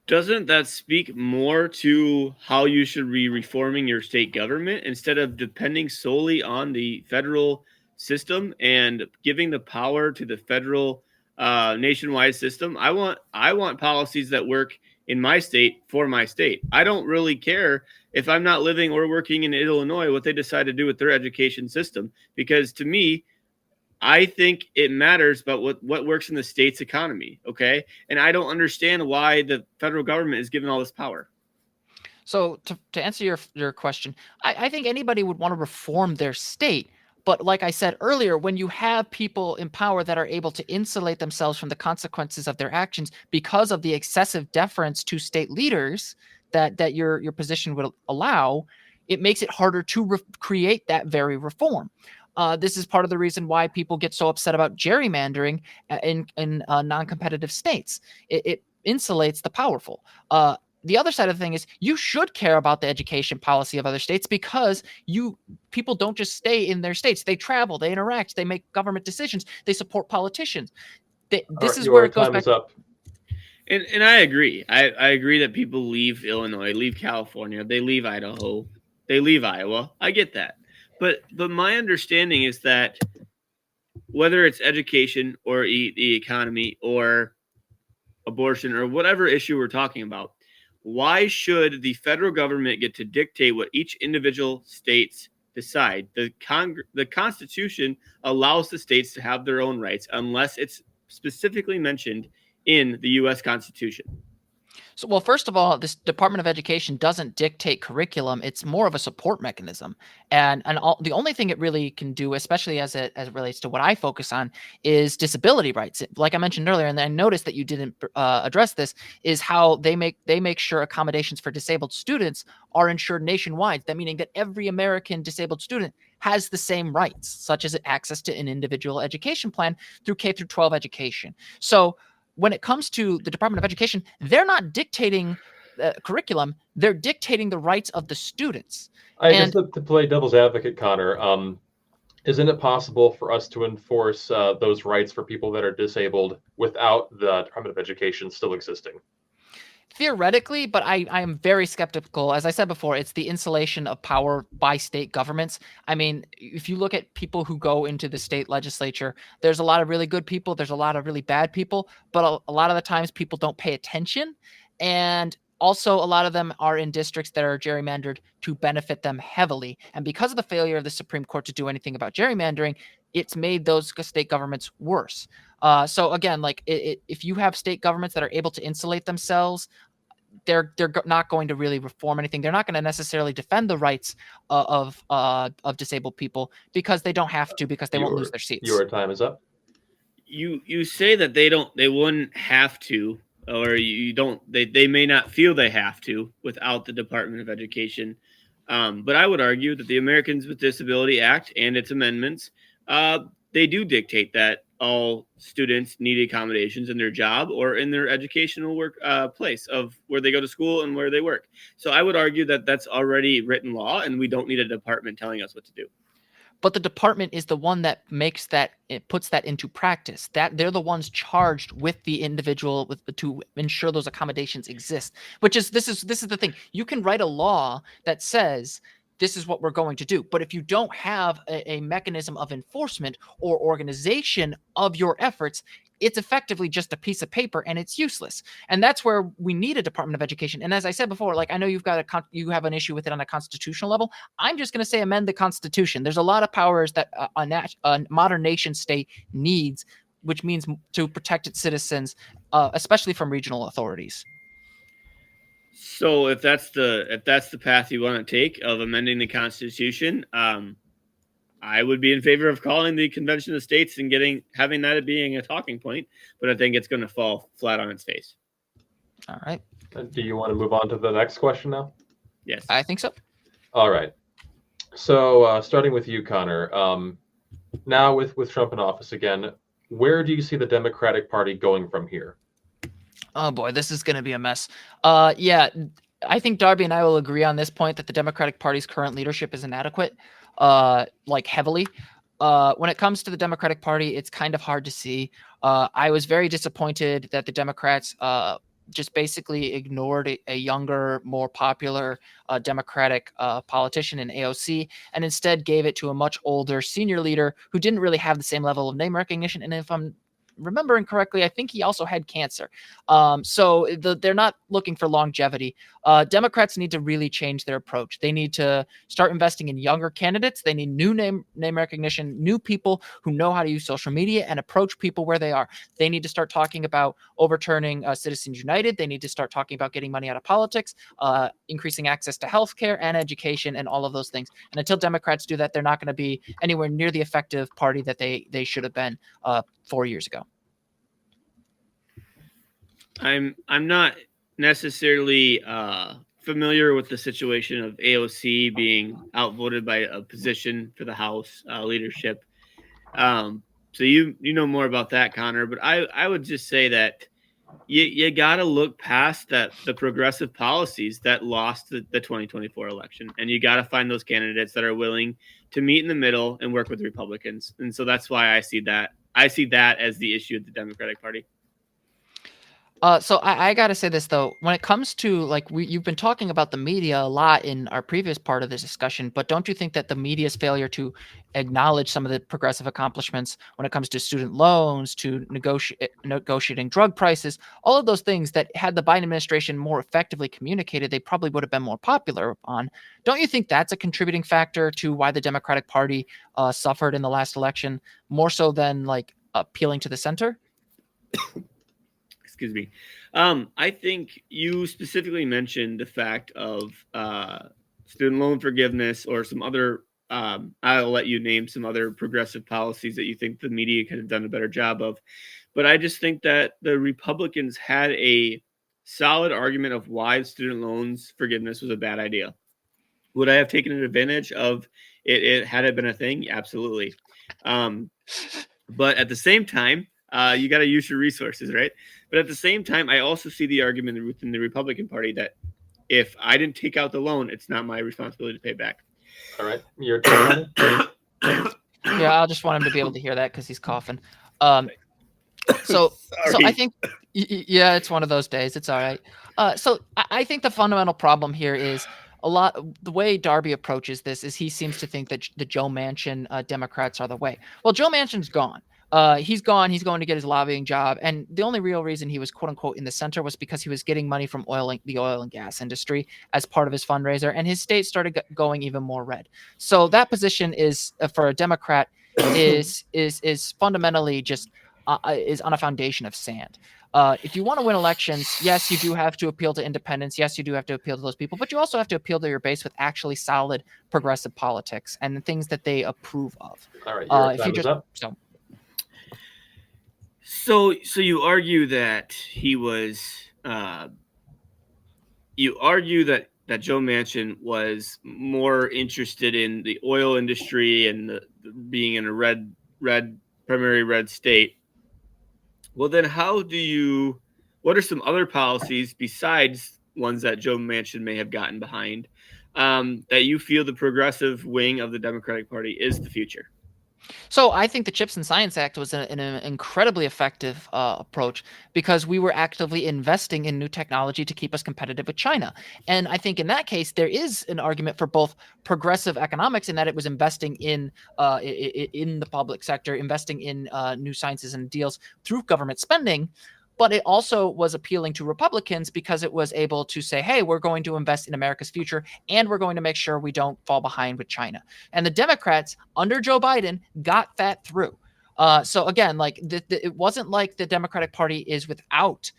B: Doesn't that speak more to how you should be reforming your state government instead of depending solely on the federal system and giving the power to the federal nationwide system? I want policies that work in my state for my state. I don't really care if I'm not living or working in Illinois what they decide to do with their education system, because to me, I think it matters about what works in the state's economy. Okay. And I don't understand why the federal government is given all this power.
A: So to answer your question, I think anybody would want to reform their state. But like I said earlier, when you have people in power that are able to insulate themselves from the consequences of their actions because of the excessive deference to state leaders that your position would allow, it makes it harder to create that very reform. This is part of the reason why people get so upset about gerrymandering in non-competitive states. It insulates the powerful. The other side of the thing is you should care about the education policy of other states, because people don't just stay in their states. They travel, they interact, they make government decisions, they support politicians. This is where
C: Your
A: it goes
C: time
A: back.
C: is up.
B: And I agree. I agree that people leave Illinois, leave California, they leave Idaho, they leave Iowa. I get that. But my understanding is that whether it's education or the economy or abortion or whatever issue we're talking about, why should the federal government get to dictate what each individual states decide? The Constitution allows the states to have their own rights unless it's specifically mentioned in the U.S. Constitution.
A: So, well, first of all, this Department of Education doesn't dictate curriculum. It's more of a support mechanism, and the only thing it really can do, especially as it relates to what I focus on, is disability rights. Like I mentioned earlier, and I noticed that you didn't address this, is how they make sure accommodations for disabled students are ensured nationwide. That meaning that every American disabled student has the same rights, such as access to an individual education plan through K through 12 education. So when it comes to the Department of Education, they're not dictating curriculum; they're dictating the rights of the students.
C: I guess to play devil's advocate, Connor, isn't it possible for us to enforce those rights for people that are disabled without the Department of Education still existing?
A: Theoretically, but I am very skeptical. As I said before, it's the insulation of power by state governments. I mean, if you look at people who go into the state legislature, there's a lot of really good people, there's a lot of really bad people, but a lot of the times people don't pay attention. And also, a lot of them are in districts that are gerrymandered to benefit them heavily. And because of the failure of the Supreme Court to do anything about gerrymandering, it's made those state governments worse. So again, like if you have state governments that are able to insulate themselves, they're not going to really reform anything. They're not going to necessarily defend the rights of disabled people because they don't have to, because they won't lose their seats.
C: Your time is up.
B: You say that they wouldn't have to, or you don't. They may not feel they have to without the Department of Education. But I would argue that the Americans with Disability Act and its amendments, they do dictate that all students need accommodations in their job or in their educational work place of where they go to school and where they work. So I would argue that that's already written law, and we don't need a department telling us what to do.
A: But the department is the one that makes that, it puts that into practice. That they're the ones charged with the individual to ensure those accommodations exist. Which is this is the thing. You can write a law that says this is what we're going to do. But if you don't have a mechanism of enforcement or organization of your efforts, it's effectively just a piece of paper and it's useless. And that's where we need a Department of Education. And as I said before, like I know you have an issue with it on a constitutional level. I'm just going to say amend the Constitution. There's a lot of powers that a modern nation state needs, which means to protect its citizens, especially from regional authorities.
B: So if that's the path you want to take of amending the Constitution, I would be in favor of calling the Convention of States and having that being a talking point, but I think it's going to fall flat on its face.
A: All right.
C: Do you want to move on to the next question now?
B: Yes,
A: I think so.
C: All right. So starting with you, Connor. Now with Trump in office again, where do you see the Democratic Party going from here?
A: Oh boy, this is going to be a mess. Yeah, I think Darby and I will agree on this point that the Democratic Party's current leadership is inadequate. Like heavily. When it comes to the Democratic Party, it's kind of hard to see. I was very disappointed that the Democrats just basically ignored a younger, more popular Democratic politician in AOC and instead gave it to a much older senior leader who didn't really have the same level of name recognition. And if I'm remembering correctly, I think he also had cancer. So they're not looking for longevity. Democrats need to really change their approach. They need to start investing in younger candidates. They need new name recognition, new people who know how to use social media and approach people where they are. They need to start talking about overturning Citizens United. They need to start talking about getting money out of politics, increasing access to healthcare and education and all of those things. And until Democrats do that, they're not going to be anywhere near the effective party that they should have been 4 years ago.
B: I'm not necessarily familiar with the situation of AOC being outvoted by a position for the House leadership. So you know more about that, Connor. But I would just say that you got to look past the progressive policies that lost the 2024 election, and you got to find those candidates that are willing to meet in the middle and work with Republicans. And so that's why I see that as the issue of the Democratic Party.
A: So I got to say this, though, when it comes to like you've been talking about the media a lot in our previous part of this discussion, but don't you think that the media's failure to acknowledge some of the progressive accomplishments when it comes to student loans, to negotiating drug prices, all of those things that had the Biden administration more effectively communicated, they probably would have been more popular on. Don't you think that's a contributing factor to why the Democratic Party suffered in the last election, more so than like appealing to the center?
B: Excuse me. I think you specifically mentioned the fact of student loan forgiveness or some other, I'll let you name some other progressive policies that you think the media could have done a better job of. But I just think that the Republicans had a solid argument of why student loans forgiveness was a bad idea. Would I have taken advantage of it had it been a thing? Absolutely. But at the same time, you got to use your resources, right? But at the same time, I also see the argument within the Republican Party that if I didn't take out the loan, it's not my responsibility to pay back.
C: All right, your turn.
A: Yeah, I'll just want him to be able to hear that because he's coughing. So I
B: Sorry.
A: think, yeah, it's one of those days. It's all right. So I think the fundamental problem here is the way Darby approaches this is he seems to think that the Joe Manchin Democrats are the way. Well, Joe Manchin's gone. He's gone. He's going to get his lobbying job, and the only real reason he was "quote unquote" in the center was because he was getting money from the oil and gas industry as part of his fundraiser, and his state started going even more red. So that position is for a Democrat is fundamentally just is on a foundation of sand. If you want to win elections, yes, you do have to appeal to independents. Yes, you do have to appeal to those people, but you also have to appeal to your base with actually solid progressive politics and the things that they approve of.
C: All right, your
A: If
C: time
A: you
C: is
A: just
C: up.
B: So you argue that he was you argue that Joe Manchin was more interested in the oil industry and being in a primary red state. Well, then what are some other policies besides ones that Joe Manchin may have gotten behind that you feel the progressive wing of the Democratic Party is the future?
A: So I think the Chips and Science Act was an incredibly effective approach because we were actively investing in new technology to keep us competitive with China. And I think in that case, there is an argument for both progressive economics in that it was investing in the public sector, investing in new sciences and deals through government spending. But it also was appealing to Republicans because it was able to say, hey, we're going to invest in America's future and we're going to make sure we don't fall behind with China. And the Democrats under Joe Biden got that through. So again, like it wasn't like the Democratic Party is without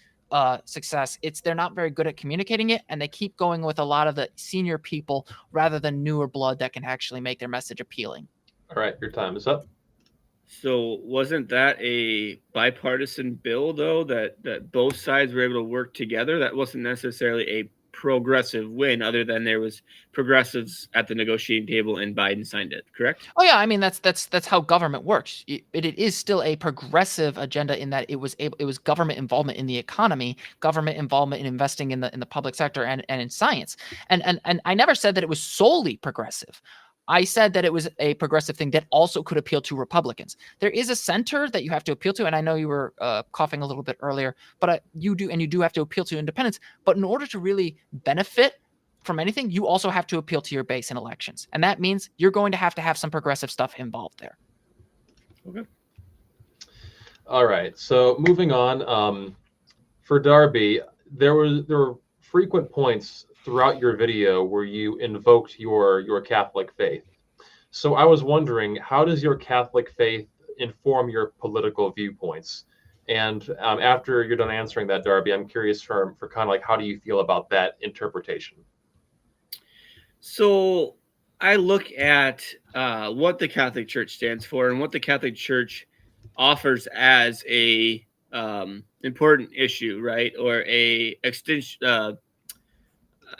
A: success. They're not very good at communicating it, and they keep going with a lot of the senior people rather than newer blood that can actually make their message appealing.
C: All right, your time is up.
B: So wasn't that a bipartisan bill, though, that both sides were able to work together? That wasn't necessarily a progressive win, other than there was progressives at the negotiating table and Biden signed it, correct?
A: Oh yeah, I mean that's how government works. It is still a progressive agenda in that it was government involvement in the economy, government involvement in investing in the public sector and in science. And I never said that it was solely progressive. I said that it was a progressive thing that also could appeal to Republicans. There is a center that you have to appeal to, and I know you were coughing a little bit earlier, but you do have to appeal to independents. But in order to really benefit from anything, you also have to appeal to your base in elections, and that means you're going to have some progressive stuff involved there.
B: Okay.
C: All right. So moving on, for Darby, there were frequent points throughout your video where you invoked your Catholic faith. So I was wondering, how does your Catholic faith inform your political viewpoints? And after you're done answering that, Darby, I'm curious for kind of like, how do you feel about that interpretation?
B: So I look at what the Catholic Church stands for and what the Catholic Church offers as a important issue, right? Or a extension.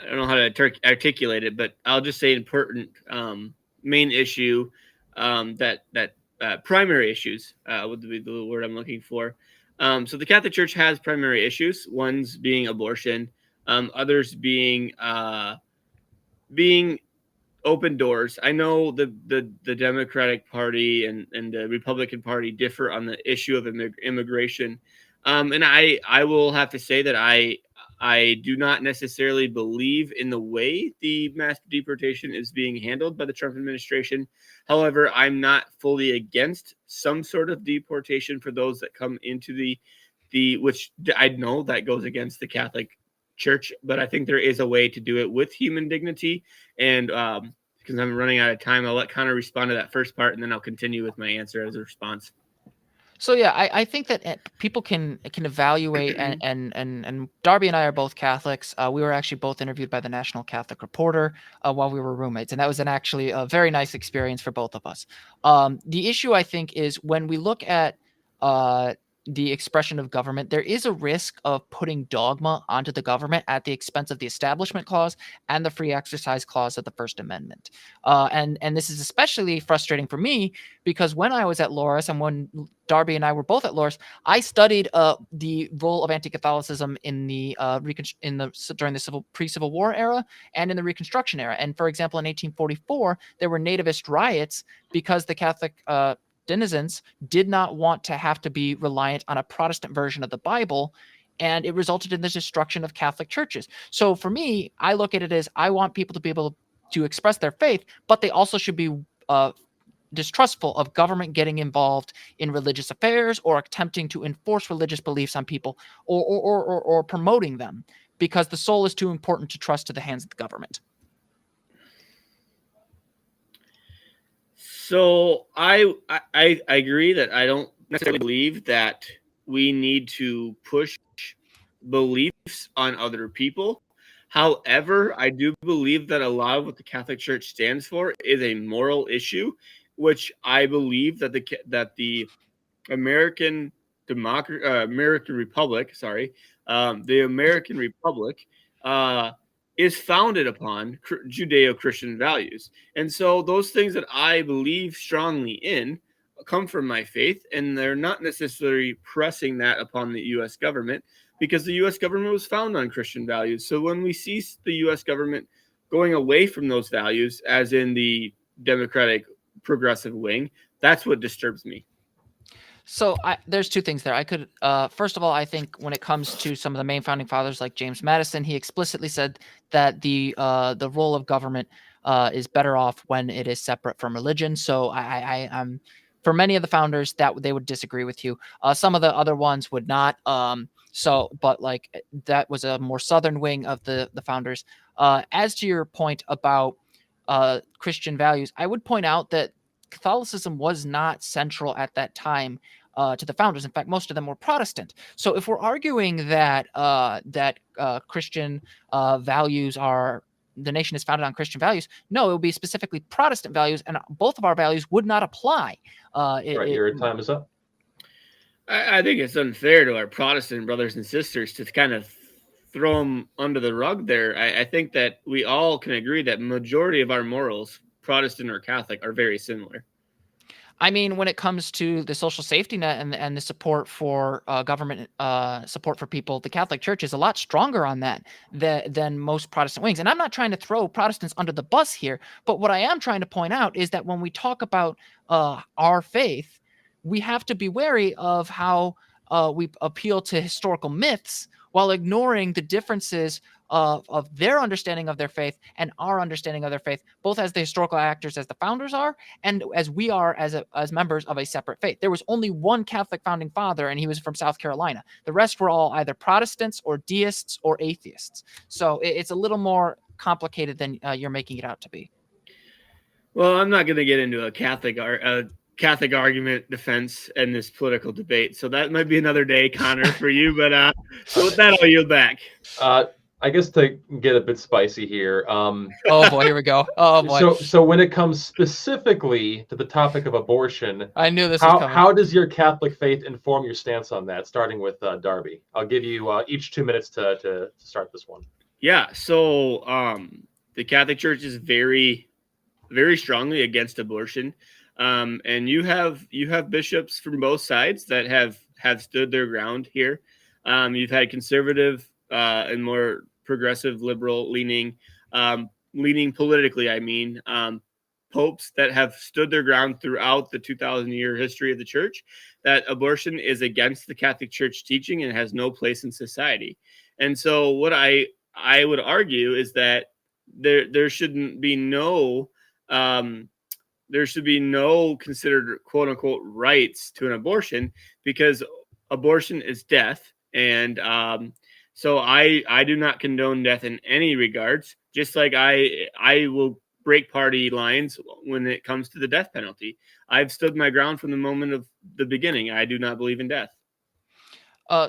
B: I don't know how to articulate it, but I'll just say important main issue that primary issues would be the word I'm looking for. So the Catholic Church has primary issues. One's being abortion, others being open doors. I know the Democratic Party and the Republican Party differ on the issue of immigration, and I will have to say that I do not necessarily believe in the way the mass deportation is being handled by the Trump administration. However, I'm not fully against some sort of deportation for those that come into the which I know that goes against the Catholic Church, but I think there is a way to do it with human dignity. And because I'm running out of time, I'll let Connor respond to that first part, and then I'll continue with my answer as a response.
A: So yeah, I think that people can evaluate and Darby and I are both Catholics. We were actually both interviewed by the National Catholic Reporter while we were roommates, and that was actually a very nice experience for both of us. The issue I think is when we look at the expression of government, there is a risk of putting dogma onto the government at the expense of the Establishment Clause and the Free Exercise Clause of the First Amendment. And this is especially frustrating for me because when I was at Loras and when Darby and I were both at Loras, I studied the role of anti-Catholicism in during the pre-Civil War era and in the Reconstruction era. And for example, in 1844, there were nativist riots because the Catholic denizens did not want to have to be reliant on a Protestant version of the Bible, and it resulted in the destruction of Catholic churches. So for me, I look at it as I want people to be able to express their faith, but they also should be distrustful of government getting involved in religious affairs or attempting to enforce religious beliefs on people or promoting them, because the soul is too important to trust to the hands of the government.
B: So I agree that I don't necessarily believe that we need to push beliefs on other people. However, I do believe that a lot of what the Catholic Church stands for is a moral issue, which I believe that the American American Republic, the American Republic is founded upon Judeo-Christian values. And so those things that I believe strongly in come from my faith, and they're not necessarily pressing that upon the U.S. government, because the U.S. government was founded on Christian values. So when we see the U.S. government going away from those values, as in the Democratic progressive wing, that's what disturbs me.
A: So there's two things there. I could, first of all, I think when it comes to some of the main founding fathers like James Madison, he explicitly said that the role of government is better off when it is separate from religion. So I'm for many of the founders that they would disagree with you. Some of the other ones would not. But like that was a more southern wing of the founders. As to your point about Christian values, I would point out that Catholicism was not central at that time to the founders. In fact, most of them were Protestant. So if we're arguing that Christian values are, the nation is founded on Christian values, no, it would be specifically Protestant values, and both of our values would not apply.
C: Your time is up.
B: I think it's unfair to our Protestant brothers and sisters to kind of throw them under the rug there. I think that we all can agree that majority of our morals, Protestant or Catholic, are very similar.
A: I mean, when it comes to the social safety net and the support for government support for people, the Catholic Church is a lot stronger on that than most Protestant wings. And I'm not trying to throw Protestants under the bus here, but what I am trying to point out is that when we talk about our faith, we have to be wary of how we appeal to historical myths while ignoring the differences of their understanding of their faith and our understanding of their faith, both as the historical actors, as the founders are, and as we are as members of a separate faith. There was only one Catholic founding father, and he was from South Carolina. The rest were all either Protestants or deists or atheists. So it's a little more complicated than you're making it out to be.
B: Well, I'm not going to get into a Catholic argument defense in this political debate, so that might be another day, Connor, for you. But so with that, I'll yield back.
C: I guess to get a bit spicy here.
A: Oh boy, here we go. Oh boy.
C: So when it comes specifically to the topic of abortion,
A: I knew this was coming.
C: How does your Catholic faith inform your stance on that? Starting with Darby, I'll give you each 2 minutes to start this one.
B: Yeah. So the Catholic Church is very, very strongly against abortion, and you have bishops from both sides that have stood their ground here. You've had conservative and more progressive, liberal leaning politically, I mean, popes that have stood their ground throughout the 2,000-year history of the church, that abortion is against the Catholic Church teaching and has no place in society. And so what I would argue is that there should be no considered quote unquote rights to an abortion, because abortion is death. And so I do not condone death in any regards, just like I will break party lines when it comes to the death penalty. I've stood my ground from the moment of the beginning. I do not believe in death.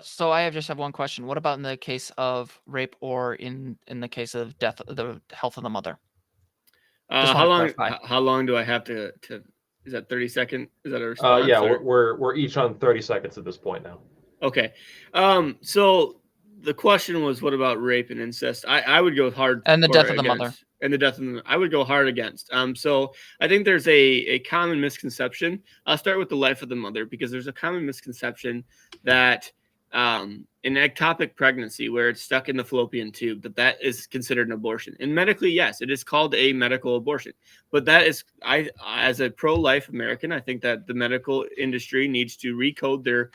B: So
A: I just have one question. What about in the case of rape, or in the case of death, the health of the mother?
B: How long do I have to is that 30 seconds? Is that a response?
C: Yeah, we're each on 30 seconds at this point now.
B: Okay. So the question was, what about rape and incest? I would go hard.
A: And the death of the mother.
B: And the death of the, I would go hard against. So I think there's a common misconception. I'll start with the life of the mother, because there's a common misconception that an ectopic pregnancy where it's stuck in the fallopian tube, that is considered an abortion. And medically, yes, it is called a medical abortion. But that is, as a pro-life American, I think that the medical industry needs to recode their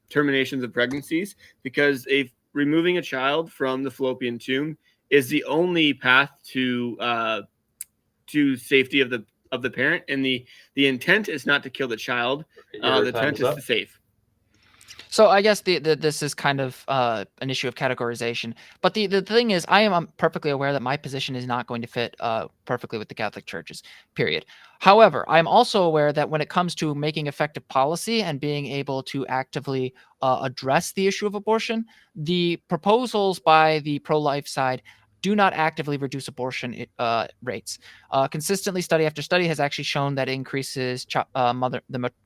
B: terminations of pregnancies, because removing a child from the fallopian tube is the only path to safety of the parent, and the intent is not to kill the child. The intent is to save.
A: So I guess this is kind of an issue of categorization. But the thing is, I'm perfectly aware that my position is not going to fit perfectly with the Catholic Church's, period. However, I'm also aware that when it comes to making effective policy and being able to actively address the issue of abortion, the proposals by the pro-life side do not actively reduce abortion rates. Consistently, study after study has actually shown that it increases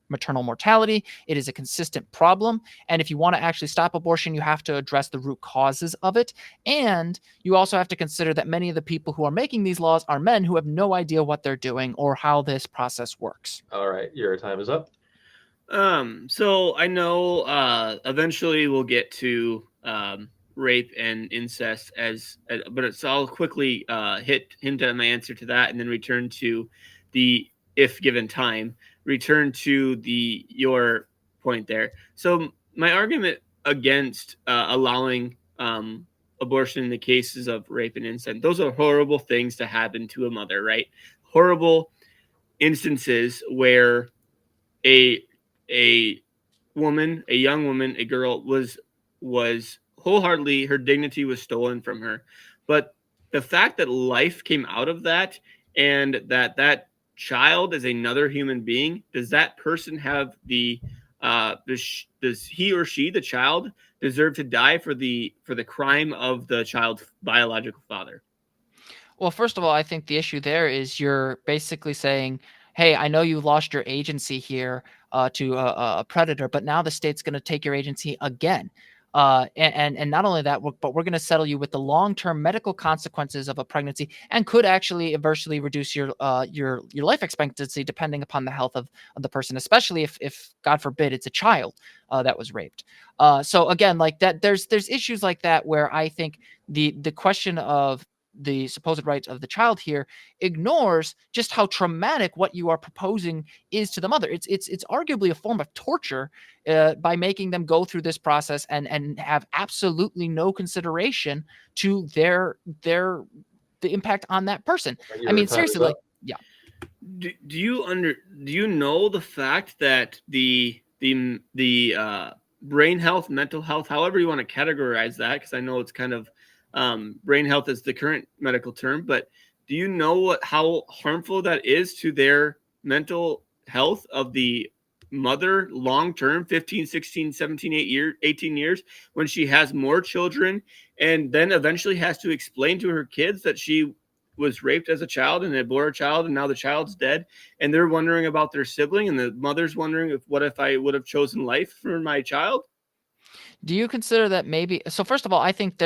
A: maternal mortality. It is a consistent problem. And if you want to actually stop abortion, you have to address the root causes of it. And you also have to consider that many of the people who are making these laws are men who have no idea what they're doing or how this process works.
C: All right, your time is up.
B: So I know eventually we'll get to rape and incest but I'll quickly hint at my answer to that, and then return to if given time, return to your point there. So my argument against allowing abortion in the cases of rape and incest, those are horrible things to happen to a mother, right? Horrible instances where a woman, a young woman, a girl was wholeheartedly, her dignity was stolen from her. But the fact that life came out of that, and that child is another human being, does that person have does he or she, the child, deserve to die for the crime of the child's biological father?
A: Well, first of all, I think the issue there is you're basically saying, hey, I know you lost your agency here to a predator, but now the state's going to take your agency again. And not only that, but we're going to settle you with the long-term medical consequences of a pregnancy, and could actually adversely reduce your life expectancy depending upon the health of the person, especially if God forbid it's a child that was raped. So again, like that, there's issues like that where I think the question of the supposed rights of the child here ignores just how traumatic what you are proposing is to the mother. It's arguably a form of torture by making them go through this process and have absolutely no consideration to the impact on that person. I mean, seriously, like, yeah.
B: Do you know the fact that the brain health, mental health, however you want to categorize that, because I know it's kind of brain health is the current medical term, but do you know how harmful that is to their mental health of the mother long-term, 15, 16, 17, 18 years, when she has more children, and then eventually has to explain to her kids that she was raped as a child and they bore a child, and now the child's dead, and they're wondering about their sibling, and the mother's wondering what if I would have chosen life for my child?
A: Do you consider that maybe, so first of all, I think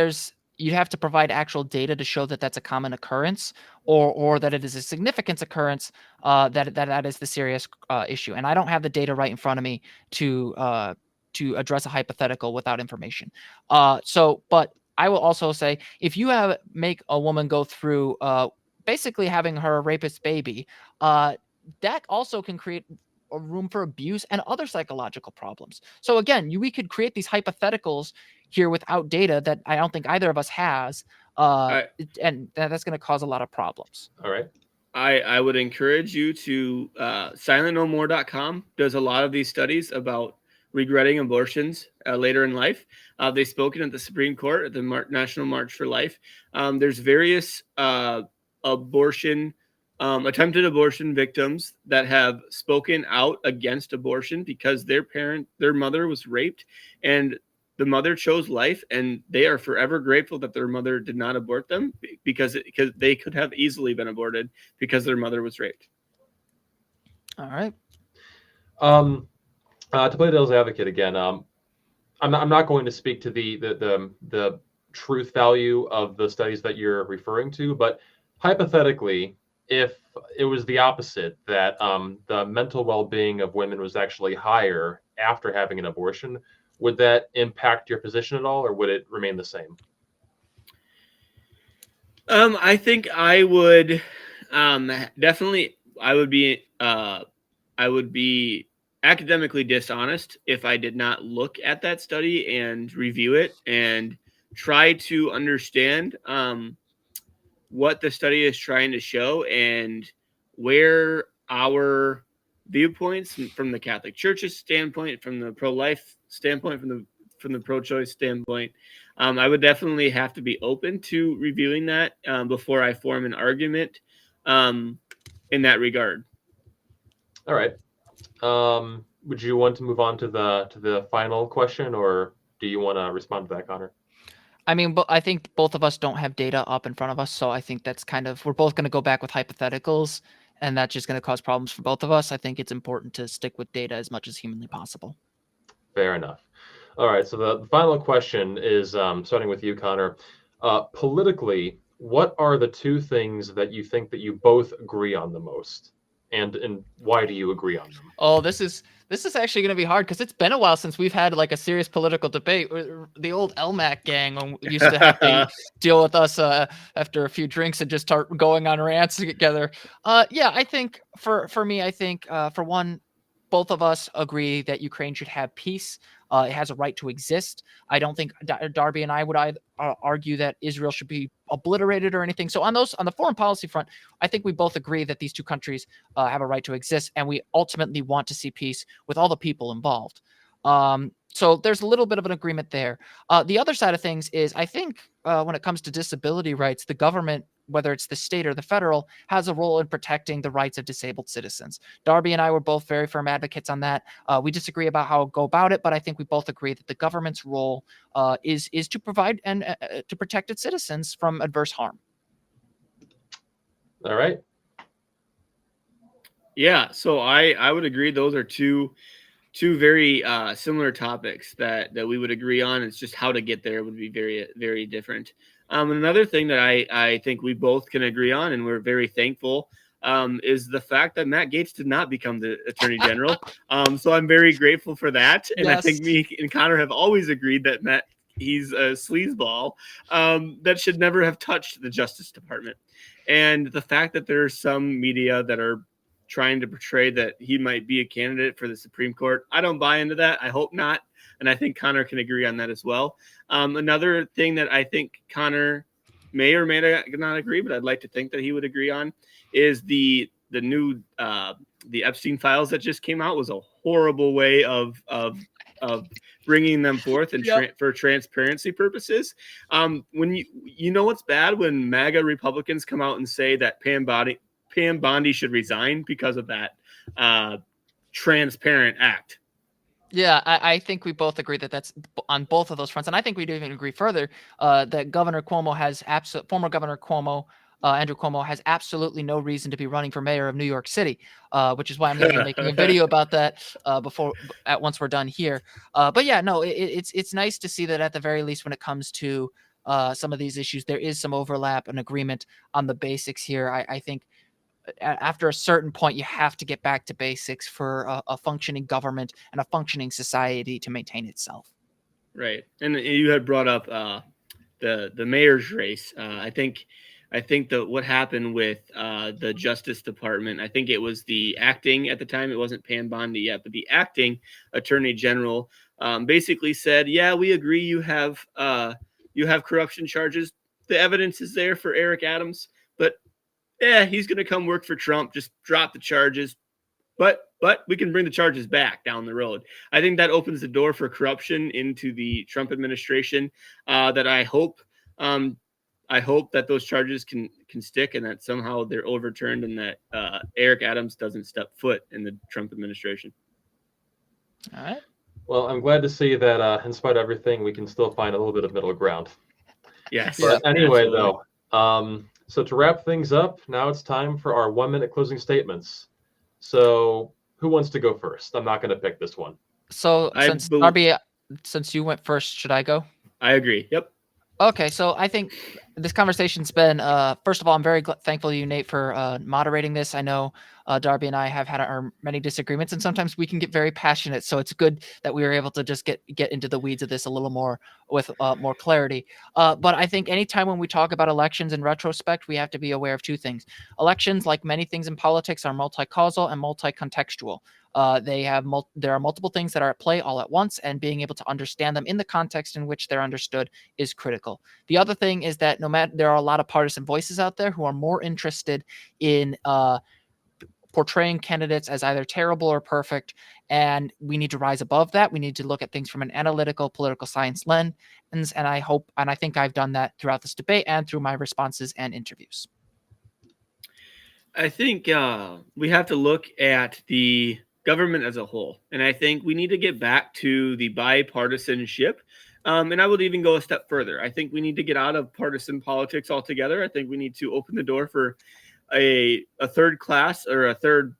A: you have to provide actual data to show that that's a common occurrence, or that it is a significant occurrence, that is the serious issue. And I don't have the data right in front of me to address a hypothetical without information. But I will also say, if you make a woman go through basically having her rapist baby, that also can create a room for abuse and other psychological problems. So again, we could create these hypotheticals here without data that I don't think either of us has, and that's going to cause a lot of problems.
C: All right.
B: I would encourage you to silentnomore.com does a lot of these studies about regretting abortions later in life. They've spoken at the Supreme Court at the National March for Life. There's various attempted abortion victims that have spoken out against abortion because their mother was raped, and the mother chose life, and they are forever grateful that their mother did not abort them, because they could have easily been aborted because their mother was raped.
A: All right.
C: To play devil's advocate again, I'm not going to speak to the truth value of the studies that you're referring to, but hypothetically, if it was the opposite, that the mental well-being of women was actually higher after having an abortion, would that impact your position at all, or would it remain the same?
B: I think I would definitely I would be academically dishonest if I did not look at that study and review it and try to understand what the study is trying to show and where our viewpoints from the Catholic Church's standpoint, from the pro-life standpoint, from the pro-choice standpoint. I would definitely have to be open to reviewing that before I form an argument in that regard.
C: All right. Would you want to move on to the final question, or do you want to respond to that, Connor?
A: I mean, but I think both of us don't have data up in front of us, so I think that's kind of, we're both going to go back with hypotheticals, and that's just going to cause problems for both of us. I think it's important to stick with data as much as humanly possible.
C: Fair enough. All right, so the final question is starting with you, Connor. Politically, what are the two things that you think that you both agree on the most, and why do you agree on them?
A: Oh, this is actually going to be hard because it's been a while since we've had like a serious political debate. The old LMAC gang used to have to deal with us after a few drinks and just start going on rants together. Yeah, I think for me, I think for one, both of us agree that Ukraine should have peace. It has a right to exist. I don't think Darby and I would argue that Israel should be obliterated or anything. So on the foreign policy front, I think we both agree that these two countries have a right to exist, and we ultimately want to see peace with all the people involved. So there's a little bit of an agreement there. The other side of things is I think when it comes to disability rights, the government, whether it's the state or the federal, has a role in protecting the rights of disabled citizens. Darby and I were both very firm advocates on that. We disagree about how to go about it, but I think we both agree that the government's role is to provide and to protect its citizens from adverse harm.
C: All right.
B: Yeah, so I would agree. Those are two very similar topics that we would agree on. It's just how to get there would be very, very different. And another thing that I think we both can agree on, and we're very thankful, is the fact that Matt Gaetz did not become the Attorney General. So I'm very grateful for that. And yes. I think me and Connor have always agreed that he's a sleazeball that should never have touched the Justice Department. And the fact that there are some media that are trying to portray that he might be a candidate for the Supreme Court, I don't buy into that. I hope not. And I think Connor can agree on that as well. Another thing that I think Connor may or may not agree, but I'd like to think that he would agree on, is the new the Epstein files that just came out was a horrible way of bringing them forth and for transparency purposes. When you know what's bad when MAGA Republicans come out and say that Pam Bondi should resign because of that transparent act.
A: Yeah, I think we both agree that that's on both of those fronts. And I think we'd even agree further that Governor Cuomo has former Governor Cuomo, Andrew Cuomo, has absolutely no reason to be running for mayor of New York City, which is why I'm going to be making a video about that once we're done here. But yeah, no, it's nice to see that at the very least when it comes to some of these issues, there is some overlap and agreement on the basics here. I think after a certain point, you have to get back to basics for a functioning government and a functioning society to maintain itself.
B: Right. And you had brought up the mayor's race. I think that what happened with the Justice Department, I think it was the acting at the time. It wasn't Pam Bondi yet, but the acting Attorney General basically said, yeah, we agree you have corruption charges. The evidence is there for Eric Adams, but he's going to come work for Trump. Just drop the charges. But we can bring the charges back down the road. I think that opens the door for corruption into the Trump administration that I hope that those charges can stick and that somehow they're overturned and that Eric Adams doesn't step foot in the Trump administration.
A: All right.
C: Well, I'm glad to see that in spite of everything, we can still find a little bit of middle ground.
B: Yes.
C: But anyway, absolutely. Though, so to wrap things up, now it's time for our 1-minute closing statements. So who wants to go first? I'm not going to pick this one.
A: So Darby, since you went first, should I go?
B: I agree. Yep.
A: Okay, so I think this conversation's been, first of all, I'm very thankful to you, Nate, for moderating this. I know Darby and I have had our many disagreements, and sometimes we can get very passionate. So it's good that we were able to just get into the weeds of this a little more with more clarity. But I think anytime when we talk about elections in retrospect, we have to be aware of two things. Elections, like many things in politics, are multi-causal and multi-contextual. There are multiple things that are at play all at once, and being able to understand them in the context in which they're understood is critical. The other thing is that there are a lot of partisan voices out there who are more interested in portraying candidates as either terrible or perfect, and we need to rise above that. We need to look at things from an analytical political science lens, and I think I've done that throughout this debate and through my responses and interviews.
B: I think we have to look at the government as a whole, and I think we need to get back to the bipartisanship. And I would even go a step further. I think we need to get out of partisan politics altogether. I think we need to open the door for a third class or a third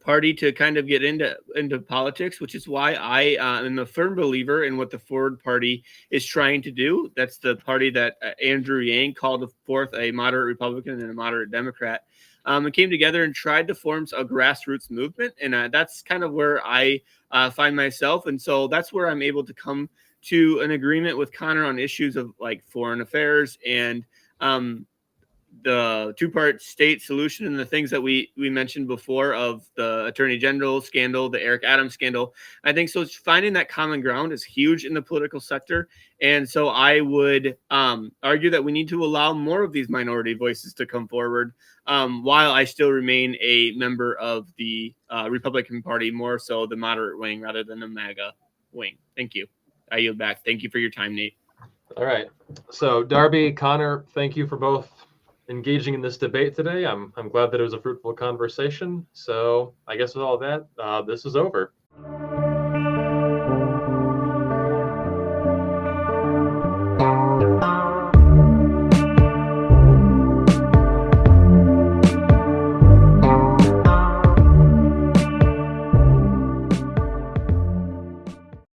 B: party to kind of get into politics, which is why I am a firm believer in what the Ford Party is trying to do. That's the party that Andrew Yang called forth a moderate Republican and a moderate Democrat, and came together and tried to form a grassroots movement. And that's kind of where I find myself. And so that's where I'm able to come to an agreement with Connor on issues of like foreign affairs and the two-part state solution and the things that we mentioned before of the Attorney General scandal, the Eric Adams scandal. I think so. Finding that common ground is huge in the political sector. And so I would argue that we need to allow more of these minority voices to come forward while I still remain a member of the Republican Party, more so the moderate wing rather than the MAGA wing. Thank you. I yield back. Thank you for your time, Nate.
C: All right. So Darby, Connor, thank you for both engaging in this debate today. I'm glad that it was a fruitful conversation. So I guess with all that, this is over.